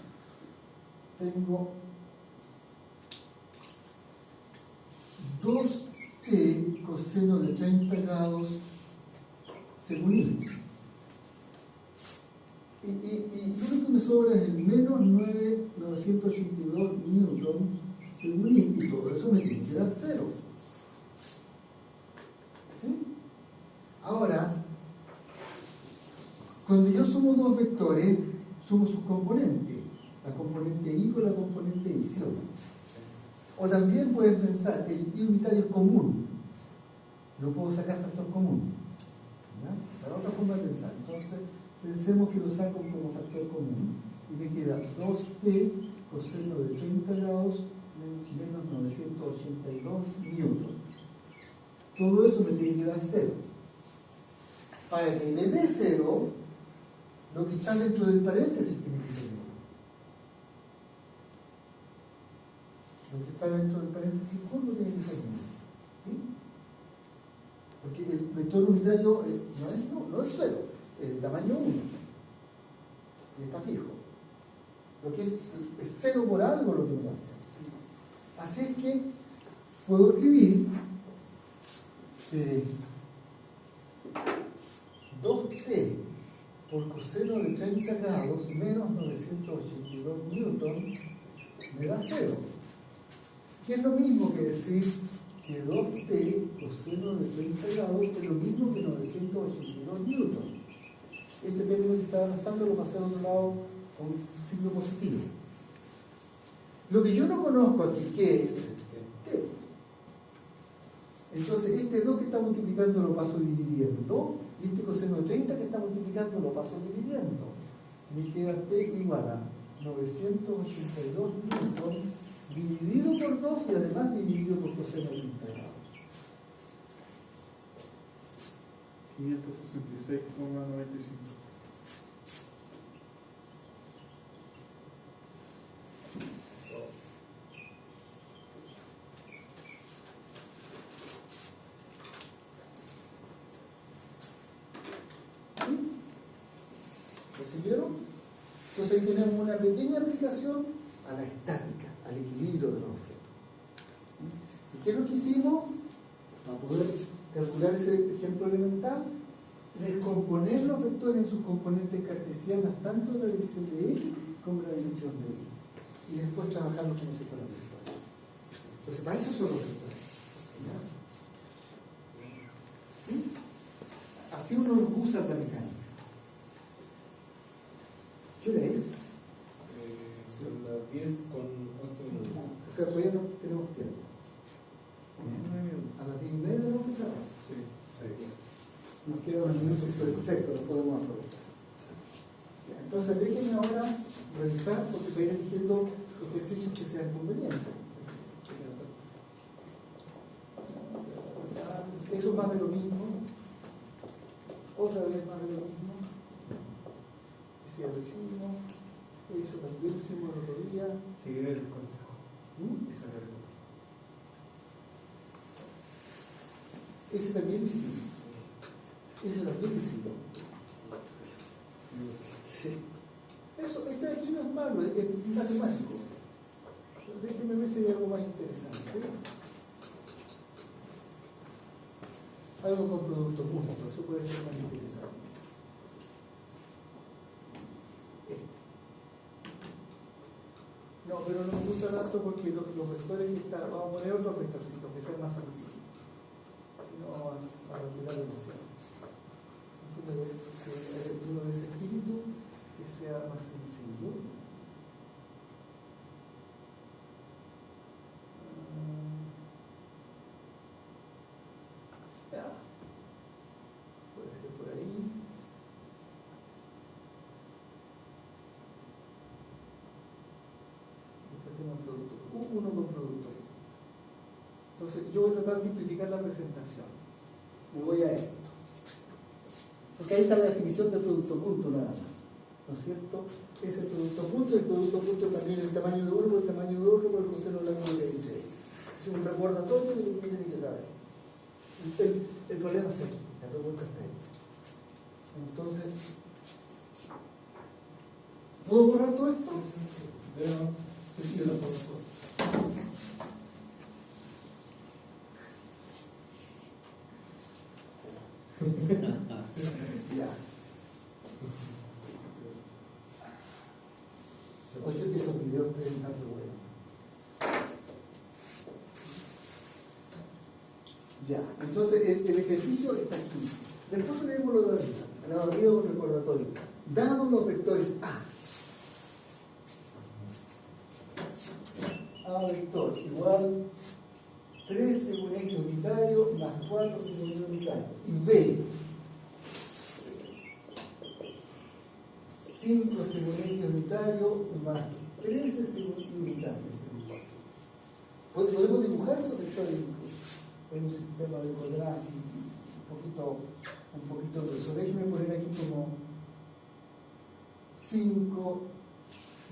tengo 2t coseno de 30 grados según Y. Y lo único que me sobra es el menos 982 newton según Y. Y todo eso me tiene que dar 0. ¿Sí? Ahora, cuando yo sumo dos vectores, sumo sus componentes. La componente Y con la componente Y, ¿sí o no? O también pueden pensar, el Y unitario es común. Yo puedo sacar factor común. ¿Ya? Esa es otra forma de pensar. Entonces, pensemos que lo saco como factor común. Y me queda 2p coseno de 30 grados menos 982 newton. Todo eso me tiene que dar 0. Para que me dé 0, lo que está dentro del paréntesis tiene que ser 1. Lo que está dentro del paréntesis curvo tiene que ser 1. ¿Sí? Porque el vector unitario no es 0, es de tamaño 1. Y está fijo. Lo que es 0 por algo lo que me hace. Así es que puedo escribir 2t por coseno de 30 grados menos 982 newton me da 0. Que es lo mismo que decir que 2t coseno de 30 grados es lo mismo que 982 newton. Este término que estaba gastando lo pasé al otro lado con signo positivo. Lo que yo no conozco aquí, ¿qué es? T. Entonces, este 2 que está multiplicando lo paso dividiendo, y este coseno de 30 que está multiplicando lo paso dividiendo. Me queda T igual a 982 newton dividido por 2 y además dividido por coseno de 30 grados. 566,95. ¿Recibieron? Entonces ahí tenemos una pequeña aplicación a la estática, al equilibrio de los objetos. ¿Y qué es lo que hicimos? Para poder calcular ese ejemplo elemental, descomponer los vectores en sus componentes cartesianas, tanto en la dirección de X como en la dirección de Y. Y después trabajarlos como si fueran vectores. Entonces, para eso son los vectores. ¿Sí? Así uno los usa la mecánica? ¿Qué hora es? Son las 10 con 11 minutos. O sea, todavía no tenemos tiempo. A las 10:30 tenemos que cerrar. Sí, sí. Nos quedan unos minutos perfectos, los podemos aprovechar. Ya, entonces déjenme ahora revisar porque voy a ir eligiendo ejercicios que sean convenientes. Eso es más de lo mismo. Otra vez más de lo mismo. Ese ya lo hicimos. Eso también lo hicimos el otro día. Seguir el consejo. ¿Mm? Y sacar el otro. Ese también lo hicimos. Ese también lo hicimos. Sí. Eso, este de aquí no es malo, es matemático. Déjenme ver si hay algo más interesante. Algo con producto justo, eso puede ser más interesante. No, pero no me gusta tanto porque los vectores que están, vamos a poner otros vectorcitos que sean más sencillos. Si no, vamos a regular demasiado. Uno de ese espíritu que sea más sencillo. Ya. Puede ser por ahí. Después tenemos producto. Uno con producto. Entonces, yo voy a tratar de simplificar la presentación. Me voy a esto. Porque ahí está la definición del producto punto nada más. ¿No es cierto? Es el producto punto, y el producto punto también el tamaño de uno por el tamaño de otro por el coseno del ángulo que hay entre ellos. Es un recordatorio de lo que tienen que saber. El problema está aquí, la pregunta está ahí. Entonces, ¿puedo borrar todo esto? Sí, lo puedo. Ya. O sea que esos videos pueden estar de bueno. Ya, entonces el ejercicio está aquí. Después tenemos lo de arriba. Al lado de arriba un recordatorio. Dados los vectores A vector igual 3 según X unitario más 4 según Y unitario. Y B 5 según X unitario más 13 según Y unitario. Podemos dibujar esos vectores en un sistema de coordenadas un poquito grueso. Déjenme poner aquí como 5,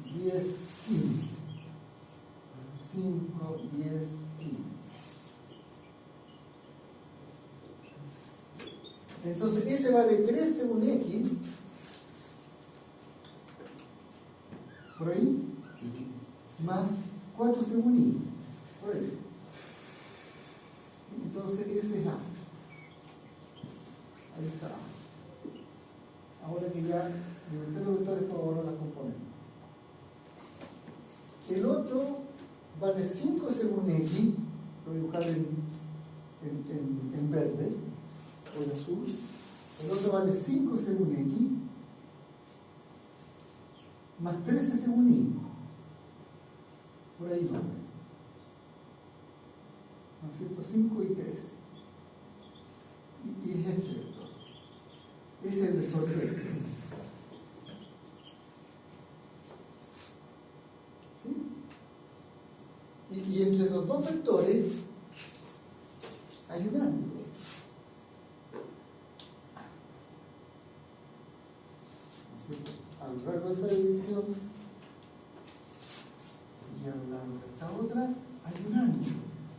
10, 15. 5, 10, 15. Entonces ese vale 3 según X. Por ahí. Más 4 según Y. Por ahí. Entonces ese es A. Ahí está. Ahora que ya liberté los vectores para borrar las componentes. El otro vale 5 según X, lo voy a dibujar en verde o en azul. El otro vale 5 según X más 13 según Y. Por ahí no. ¿No es cierto? 5 y 13. Y es este vector. Ese es el vector 3. ¿Sí? Y entre esos dos vectores hay un ángulo. ¿No es cierto? A lo largo de esa división y a lo largo de esta otra hay un ángulo.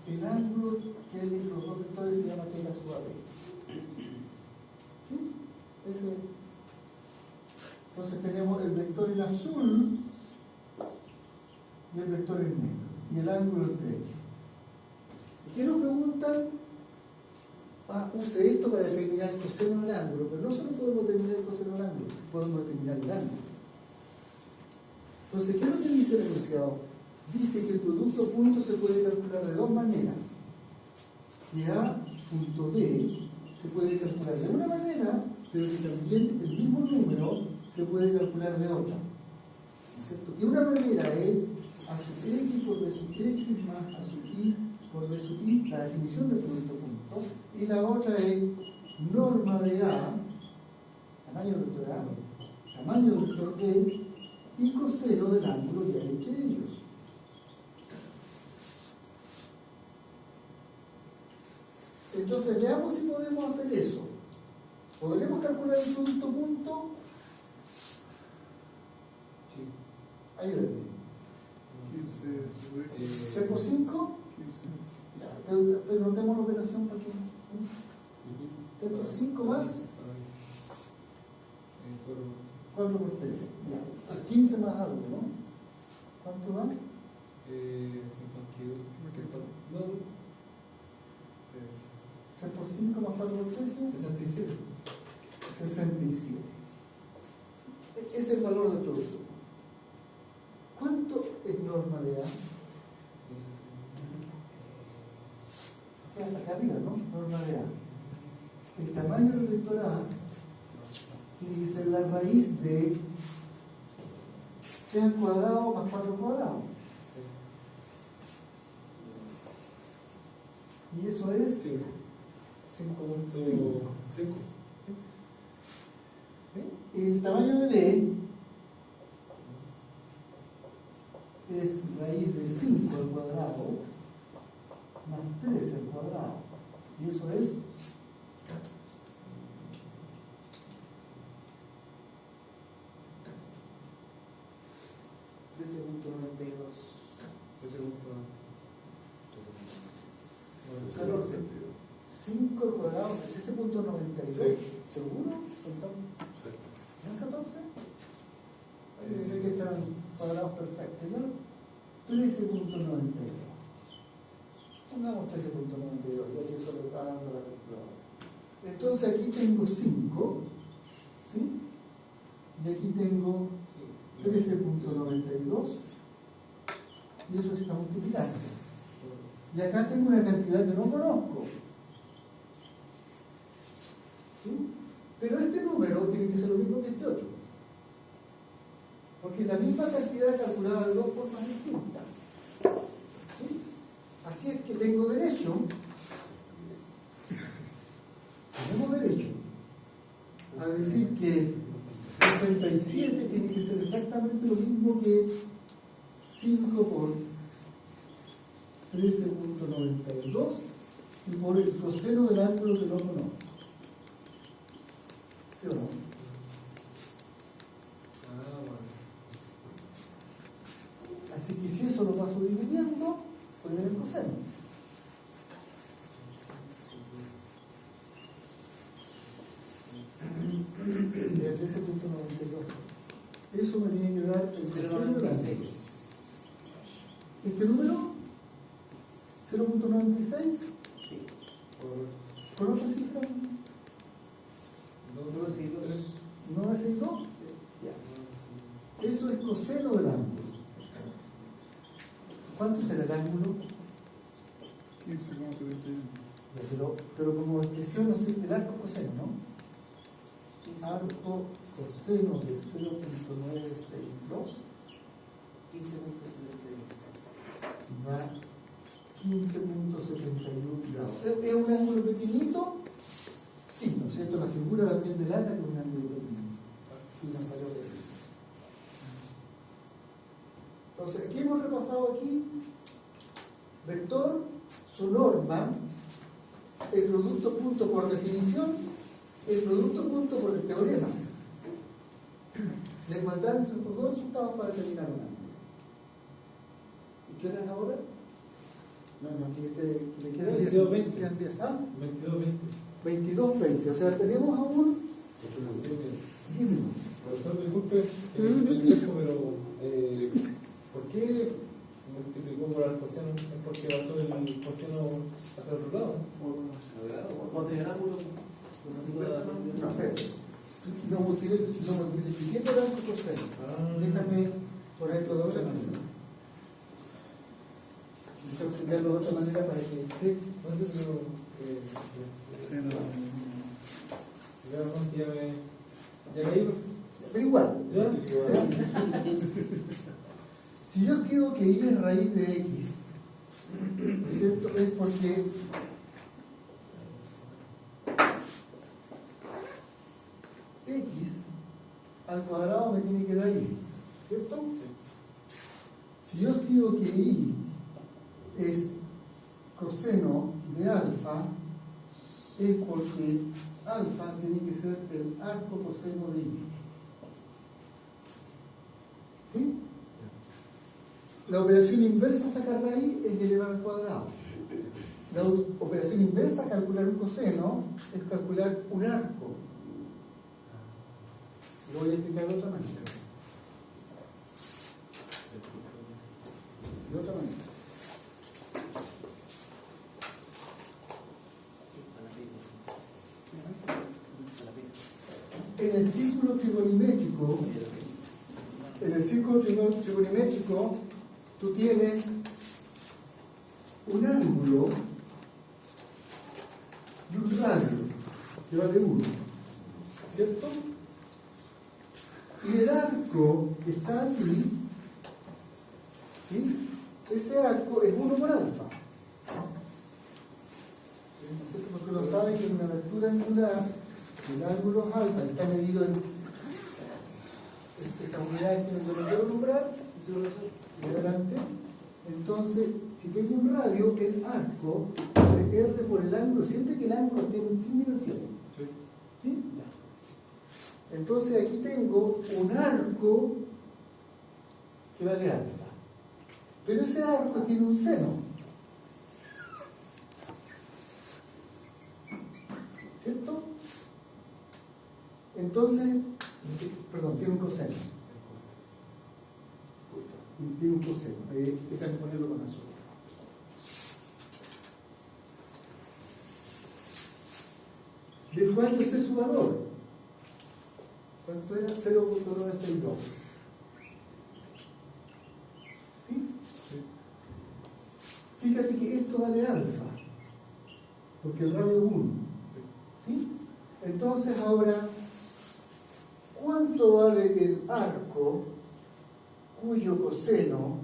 El ángulo que entre los dos vectores se llama teta sub AB. ¿Sí? Ese. Entonces tenemos el vector en azul y el vector en negro. Y el ángulo entre ellos. ¿Y qué nos preguntan? Use esto para determinar el coseno del ángulo, pero no solo podemos determinar el coseno del ángulo, podemos determinar el ángulo. Entonces, ¿qué es lo que dice el enunciado? Dice que el producto punto se puede calcular de dos maneras. Que A punto B se puede calcular de una manera, pero que también el mismo número se puede calcular de otra. ¿No es cierto? Que una manera es a sub x por b sub x más a sub y por b sub y, la definición del producto punto, y la otra es norma de A, tamaño del vector A, tamaño del vector B y coseno del ángulo que hay entre ellos. Entonces veamos si podemos hacer eso. ¿Podremos calcular el producto punto? Sí. Ayúdenme. 15, 3 por 5. 15. Ya, pero notemos la operación para que. 3 por 5 más 4 por 3. Ya. Entonces 15 más algo, ¿no? ¿Cuánto va? 52. No. 3 por 5 más 4 por 13. 67. 67. Ese es el valor del producto. ¿Cuánto es norma de A? Hasta acá arriba, ¿no? Norma de A. El tamaño del vector A tiene que ser la raíz de 3 al cuadrado más 4 al cuadrado. Y eso es 5. 5. El tamaño de B es raíz de 5 al cuadrado más 3 al cuadrado. Y eso es 14. 5 al cuadrado, 13.92. Sí. ¿Seguro? ¿No es 14? Yo pensé que estaban cuadrados perfectos. ¿No? 13.92. Pongamos 13.92, ya que eso lo está dando la calculadora. Entonces aquí tengo 5, ¿sí? Y aquí tengo 13.92. Y eso se está multiplicando. Y acá tengo una cantidad que no conozco. ¿Sí? Pero este número tiene que ser lo mismo que este otro. Porque es la misma cantidad calculada de dos formas distintas. ¿Sí? Así es que tengo derecho, tenemos derecho a decir que 67 tiene que ser exactamente lo mismo que 5 por 13.92 y por el coseno del ángulo que no conozco. ¿Sí o no? Así que si eso lo paso dividiendo, puede tener coseno. De 13.92. Eso me tiene que dar el coseno del ángulo. ¿Este número? 0.96. ¿Con otra cifra? 962. Ya. Eso es coseno del ángulo. ¿Cuánto será el ángulo? 15,71. Pero como expresión, no sé, el arco coseno, ¿no? Arco coseno de 0.962 da 15.71 grados. ¿Es un ángulo pequeñito? Sí, ¿no es cierto? La figura también delata que es un ángulo pequeño. Y nos salió de ahí. Entonces, ¿qué hemos repasado aquí? Vector, su norma, el producto punto por definición, el producto punto por el teorema. La igualdad entre estos dos resultados para determinar un ángulo. ¿Y qué hora es ahora? No, que le queda 22:20. Quedan 10. ¿Ah? 22:20. 22:20. O sea, tenemos aún 10 minutos. Profesor, disculpe, pero ¿por qué multiplicó por el coseno? ¿Es porque pasó el coseno hacia el otro lado? Por triángulo. No, espérate. No multipliqué por arco coseno. Déjame por ejemplo de otra manera. Quiero explicarlo de otra manera para que. Sí, no sé, pero. Ya, entonces ya me iba. Pero igual, Ya. si yo escribo que y es raíz de x, ¿no es cierto? Es porque x al cuadrado me tiene que dar y, ¿cierto? Si yo escribo que y es coseno de alfa, es porque alfa tiene que ser el arco coseno de y. ¿Sí? La operación inversa a sacar raíz es elevar al cuadrado. La operación inversa a calcular un coseno es calcular un arco. Lo voy a explicar de otra manera. De otra manera. En el círculo trigonométrico, tú tienes un ángulo y un radio que vale 1, ¿cierto? Y el arco que está aquí, ¿sí? Ese arco es 1 por alfa. ¿Sí? ¿No es cierto? Porque uno sabe que en una abertura angular el ángulo es alfa, está medido en esas unidades que no quiero nombrar, adelante. Entonces, si tengo un radio, el arco de R por el ángulo, siempre que el ángulo tiene sin dimensión. ¿Sí? Entonces aquí tengo un arco que vale alfa. Pero ese arco tiene un seno. ¿Cierto? Entonces, perdón, tiene un coseno. Tiene un coseno. Déjame ponerlo con azul. Del cual yo sé su valor. ¿Cuánto era? 0.962. ¿Sí? Fíjate que esto vale alfa, porque el radio es 1. ¿Sí? Entonces ahora, ¿cuánto vale el arco cuyo coseno,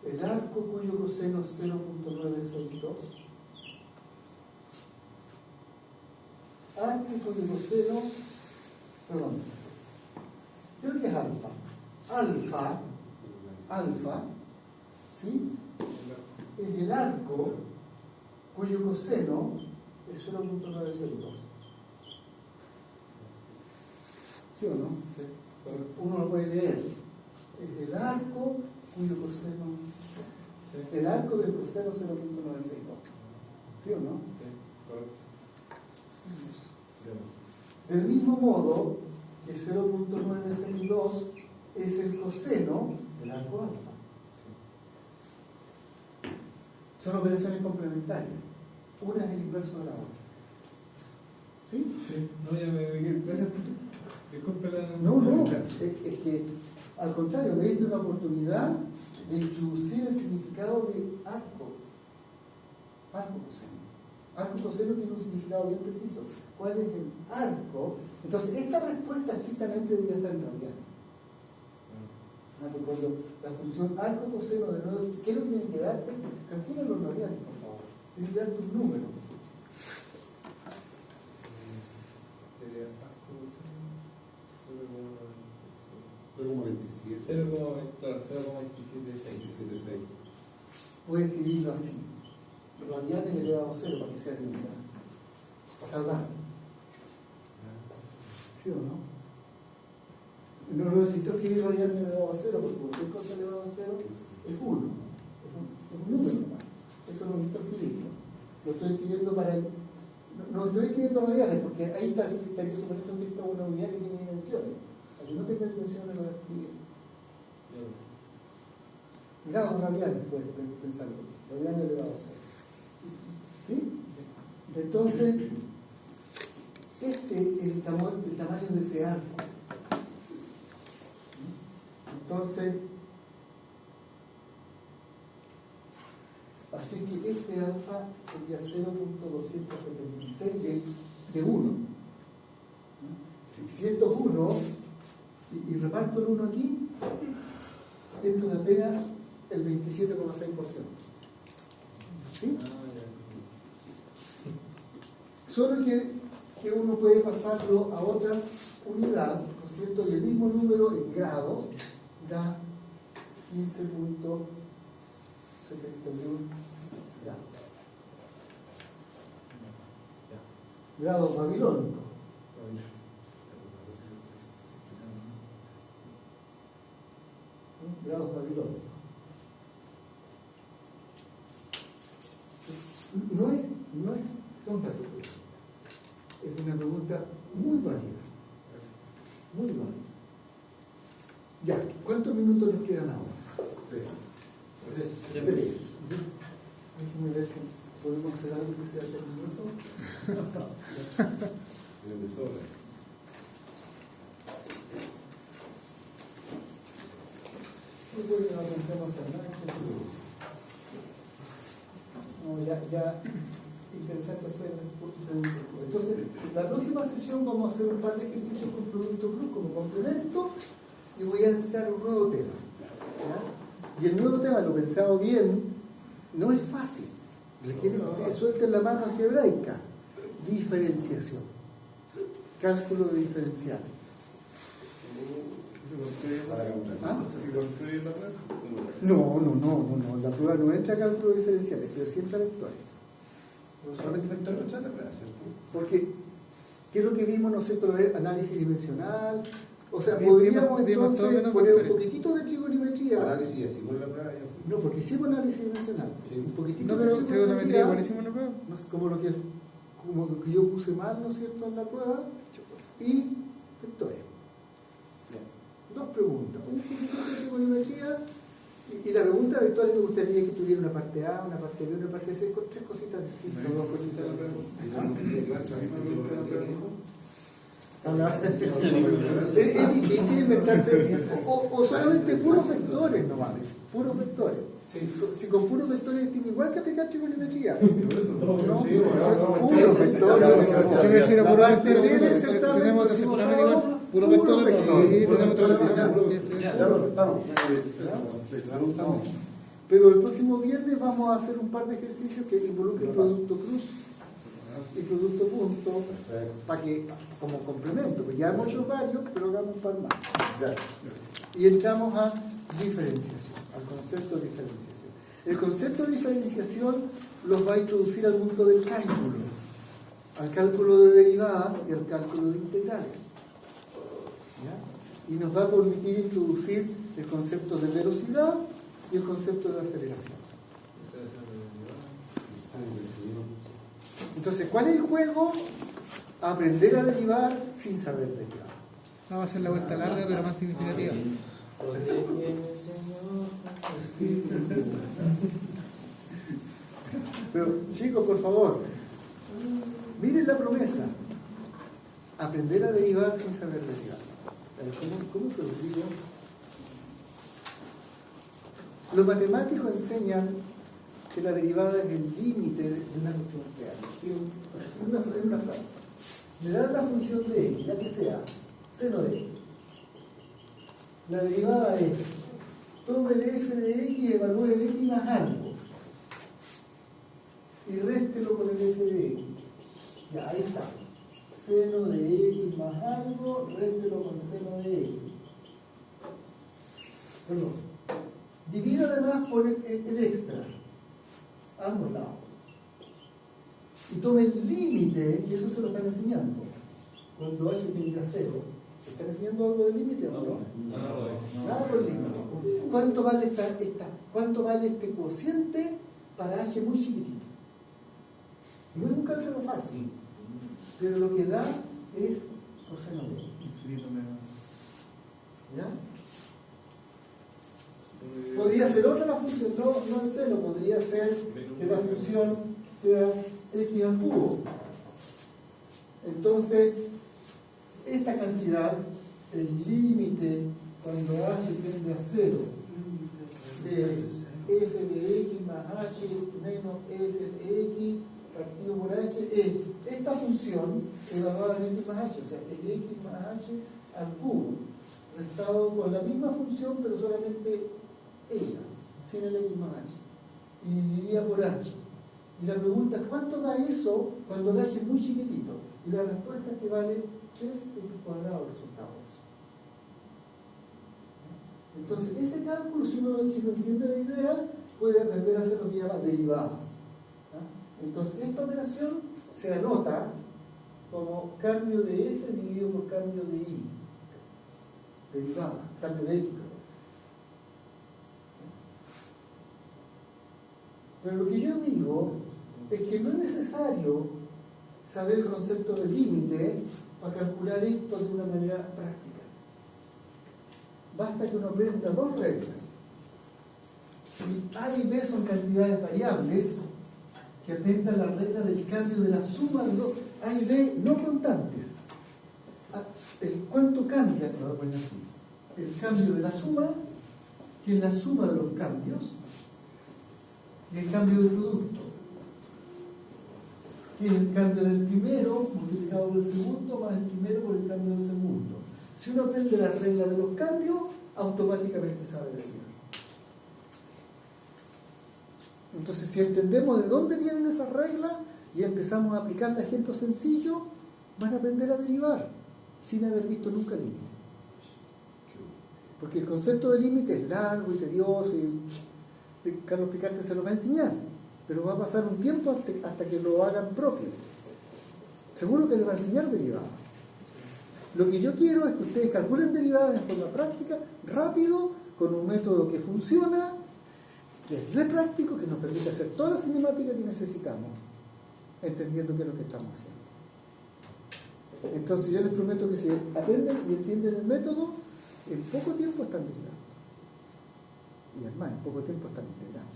es 0.962? Arco cuyo coseno, perdón, creo que es alfa, ¿sí? Es el arco cuyo coseno es 0.962. ¿Sí o no? Sí. Uno lo puede leer. Es el arco cuyo coseno, Sí. el arco del coseno 0.962. ¿Sí o no? Sí, correcto. Del mismo modo que 0.962 es el coseno del arco alfa. Son operaciones complementarias. Una es el inverso de la otra. ¿Sí? Sí. No, ya me gracias. Disculpe la. No, es que al contrario, me diste una oportunidad de introducir el significado de arco. Arco coseno. Arco coseno tiene un significado bien preciso. ¿Cuál es el arco? Entonces, esta respuesta estrictamente debería estar en radial. Cuando la función arco coseno de nuevo, ¿qué es lo que tiene que darte? Calcula los radiales, por favor. Tiene que darte un número. Sería arco coseno 0,27. 0,276. Puedes escribirlo así. Radianes elevado a 0 para que sea dimensional. Para salvar. ¿Sí o no? No necesito escribir radianes elevado a 0 porque cualquier cosa elevado a 0 es 1. Es un número nomás. Eso no necesito escribirlo. Lo estoy escribiendo para el. No estoy escribiendo radianes porque ahí estaría suponiendo que esta es una unidad que tiene dimensiones. Si no tenga dimensiones, no lo escribir. Grados radianes, puedes pensarlo. Radianes elevado a 0. ¿Sí? Entonces, este es el tamaño de ese arco. Entonces, Así que este alfa sería 0.276 de 1. Si esto es 1 y reparto el 1 aquí, esto es apenas el 27,6%. ¿Sí? Solo que uno puede pasarlo a otra unidad, ¿no es cierto? Y el mismo número en grados da 15.71 grados. Grados babilónicos. Grados babilónicos. No es tonta tu pregunta. Es una pregunta muy válida. Muy válida. Ya, ¿cuántos minutos nos quedan ahora? 3. Déjenme ver si podemos hacer algo que sea 3 minutos. De sobra. Yo creo que no pensemos en nada. No, ya interesante hacer. Entonces, la próxima sesión vamos a hacer un par de ejercicios con Producto Cruz como complemento y voy a entrar un nuevo tema. ¿Ya? Y el nuevo tema, lo pensado bien, no es fácil. Requiere que suelten la mano algebraica. Diferenciación. Cálculo de diferenciales. ¿Ah? No. La prueba no entra a cálculo diferenciales, pero sí entra a vectores. Solamente vector no entra en la prueba, ¿cierto? Porque, ¿qué es lo que vimos, no es cierto? Análisis dimensional. O sea, Vimos podríamos todo entonces menos poner un vectores. poquitito de trigonometría. Análisis y así con la prueba ya. No, porque hicimos análisis dimensional. Sí. Un poquitito No, de pero trigonometría, trigonometría, buenísimo en la prueba. no sé, como lo que yo puse mal, ¿no es cierto?, en la prueba. Y vectores. Dos preguntas. Un poquitito de trigonometría. Y la pregunta de vectores me gustaría que tuviera una parte A, una parte B, una parte C, con 3 cositas distintas. Dos cositas de la prueba. Es difícil inventarse, o solamente puros vectores nomás, puros vectores. Si con puros vectores tiene igual que aplicar trigonometría. No, puros vectores. Yo prefiero puros Mantener el vectores. certamen Tenemos que próximo separar sábado, igual. Puros vectores. Sí, tenemos que separar. Pero el próximo viernes vamos a hacer un par de ejercicios que involucren producto cruz y producto punto, para que, como complemento, pues ya hemos hecho varios, pero hagamos un par más. Y entramos a diferenciación, al concepto de diferenciación. El concepto de diferenciación los va a introducir al mundo del cálculo, al cálculo de derivadas y al cálculo de integrales. ¿Ya? Y nos va a permitir introducir el concepto de velocidad y el concepto de aceleración. Entonces, ¿cuál es el juego? Aprender a derivar sin saber derivar. Vamos a hacer la vuelta larga, pero más significativa. Pero, chicos, por favor, miren la promesa. Aprender a derivar sin saber derivar. ¿Cómo se lo digo? Los matemáticos enseñan que la derivada es el límite de una función real. Es una frase. Me dan una función de x, ya que sea seno de x. La derivada es, tome el f de x y evalúe el x más algo. Y réstelo con el f de x. Ya, ahí está. Seno de x más algo, réstelo con seno de x. Perdón. Divide además por el extra. Ambos lados. Y tome el límite, y eso se lo están enseñando. Cuando h tiende a 0, ¿están enseñando algo de límite o no? Nada por límite. ¿Cuánto vale este cociente para h muy chiquitito? No es un cálculo fácil, pero lo que da es coseno de x. ¿Ya? Podría ser otra la función, no el seno, podría ser que la función sea x al cubo. Entonces, esta cantidad, el límite cuando h tiende a 0 de f de x más h menos f de x partido por h es esta función elevada en x más h, o sea que x más h al cubo, restado con la misma función pero solamente ella, sin el x más h, y dividida por h. Y la pregunta es, ¿cuánto da eso cuando el h es muy chiquitito? Y la respuesta es que vale 3x cuadrado el resultado de eso. Entonces, ese cálculo, si uno entiende la idea, puede aprender a hacer lo que llama derivadas. Entonces, esta operación se anota como cambio de f dividido por cambio de y. Derivada, cambio de x. Pero lo que yo digo es que no es necesario saber el concepto de límite para calcular esto de una manera práctica. Basta que uno aprenda dos reglas. Si A y B son cantidades variables, que aprenda la regla del cambio de la suma de dos A y B no contantes. ¿Cuánto cambia? Lo voy a poner así. El cambio de la suma, que es la suma de los cambios, y el cambio del producto, que es el cambio del primero multiplicado por el segundo más el primero por el cambio del segundo. Si uno aprende la regla de los cambios, automáticamente sabe derivar. Entonces, si entendemos de dónde vienen esas reglas y empezamos a aplicar el ejemplo sencillo, van a aprender a derivar sin haber visto nunca límite. Porque el concepto de límite es largo y tedioso y Carlos Picarte se lo va a enseñar, pero va a pasar un tiempo hasta que lo hagan propio. Seguro que les va a enseñar derivadas. Lo que yo quiero es que ustedes calculen derivadas en forma práctica, rápido, con un método que funciona, que es re práctico, que nos permite hacer toda la cinemática que necesitamos, entendiendo qué es lo que estamos haciendo. Entonces yo les prometo que si aprenden y entienden el método, en poco tiempo están derivando. Y es más, en poco tiempo están integrando.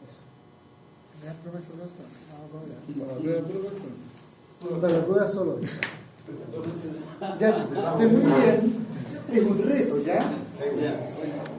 Eso. Ya, profesor Rosa, Para la prueba solo. Ya, esté muy bien. Es un reto, ¿ya?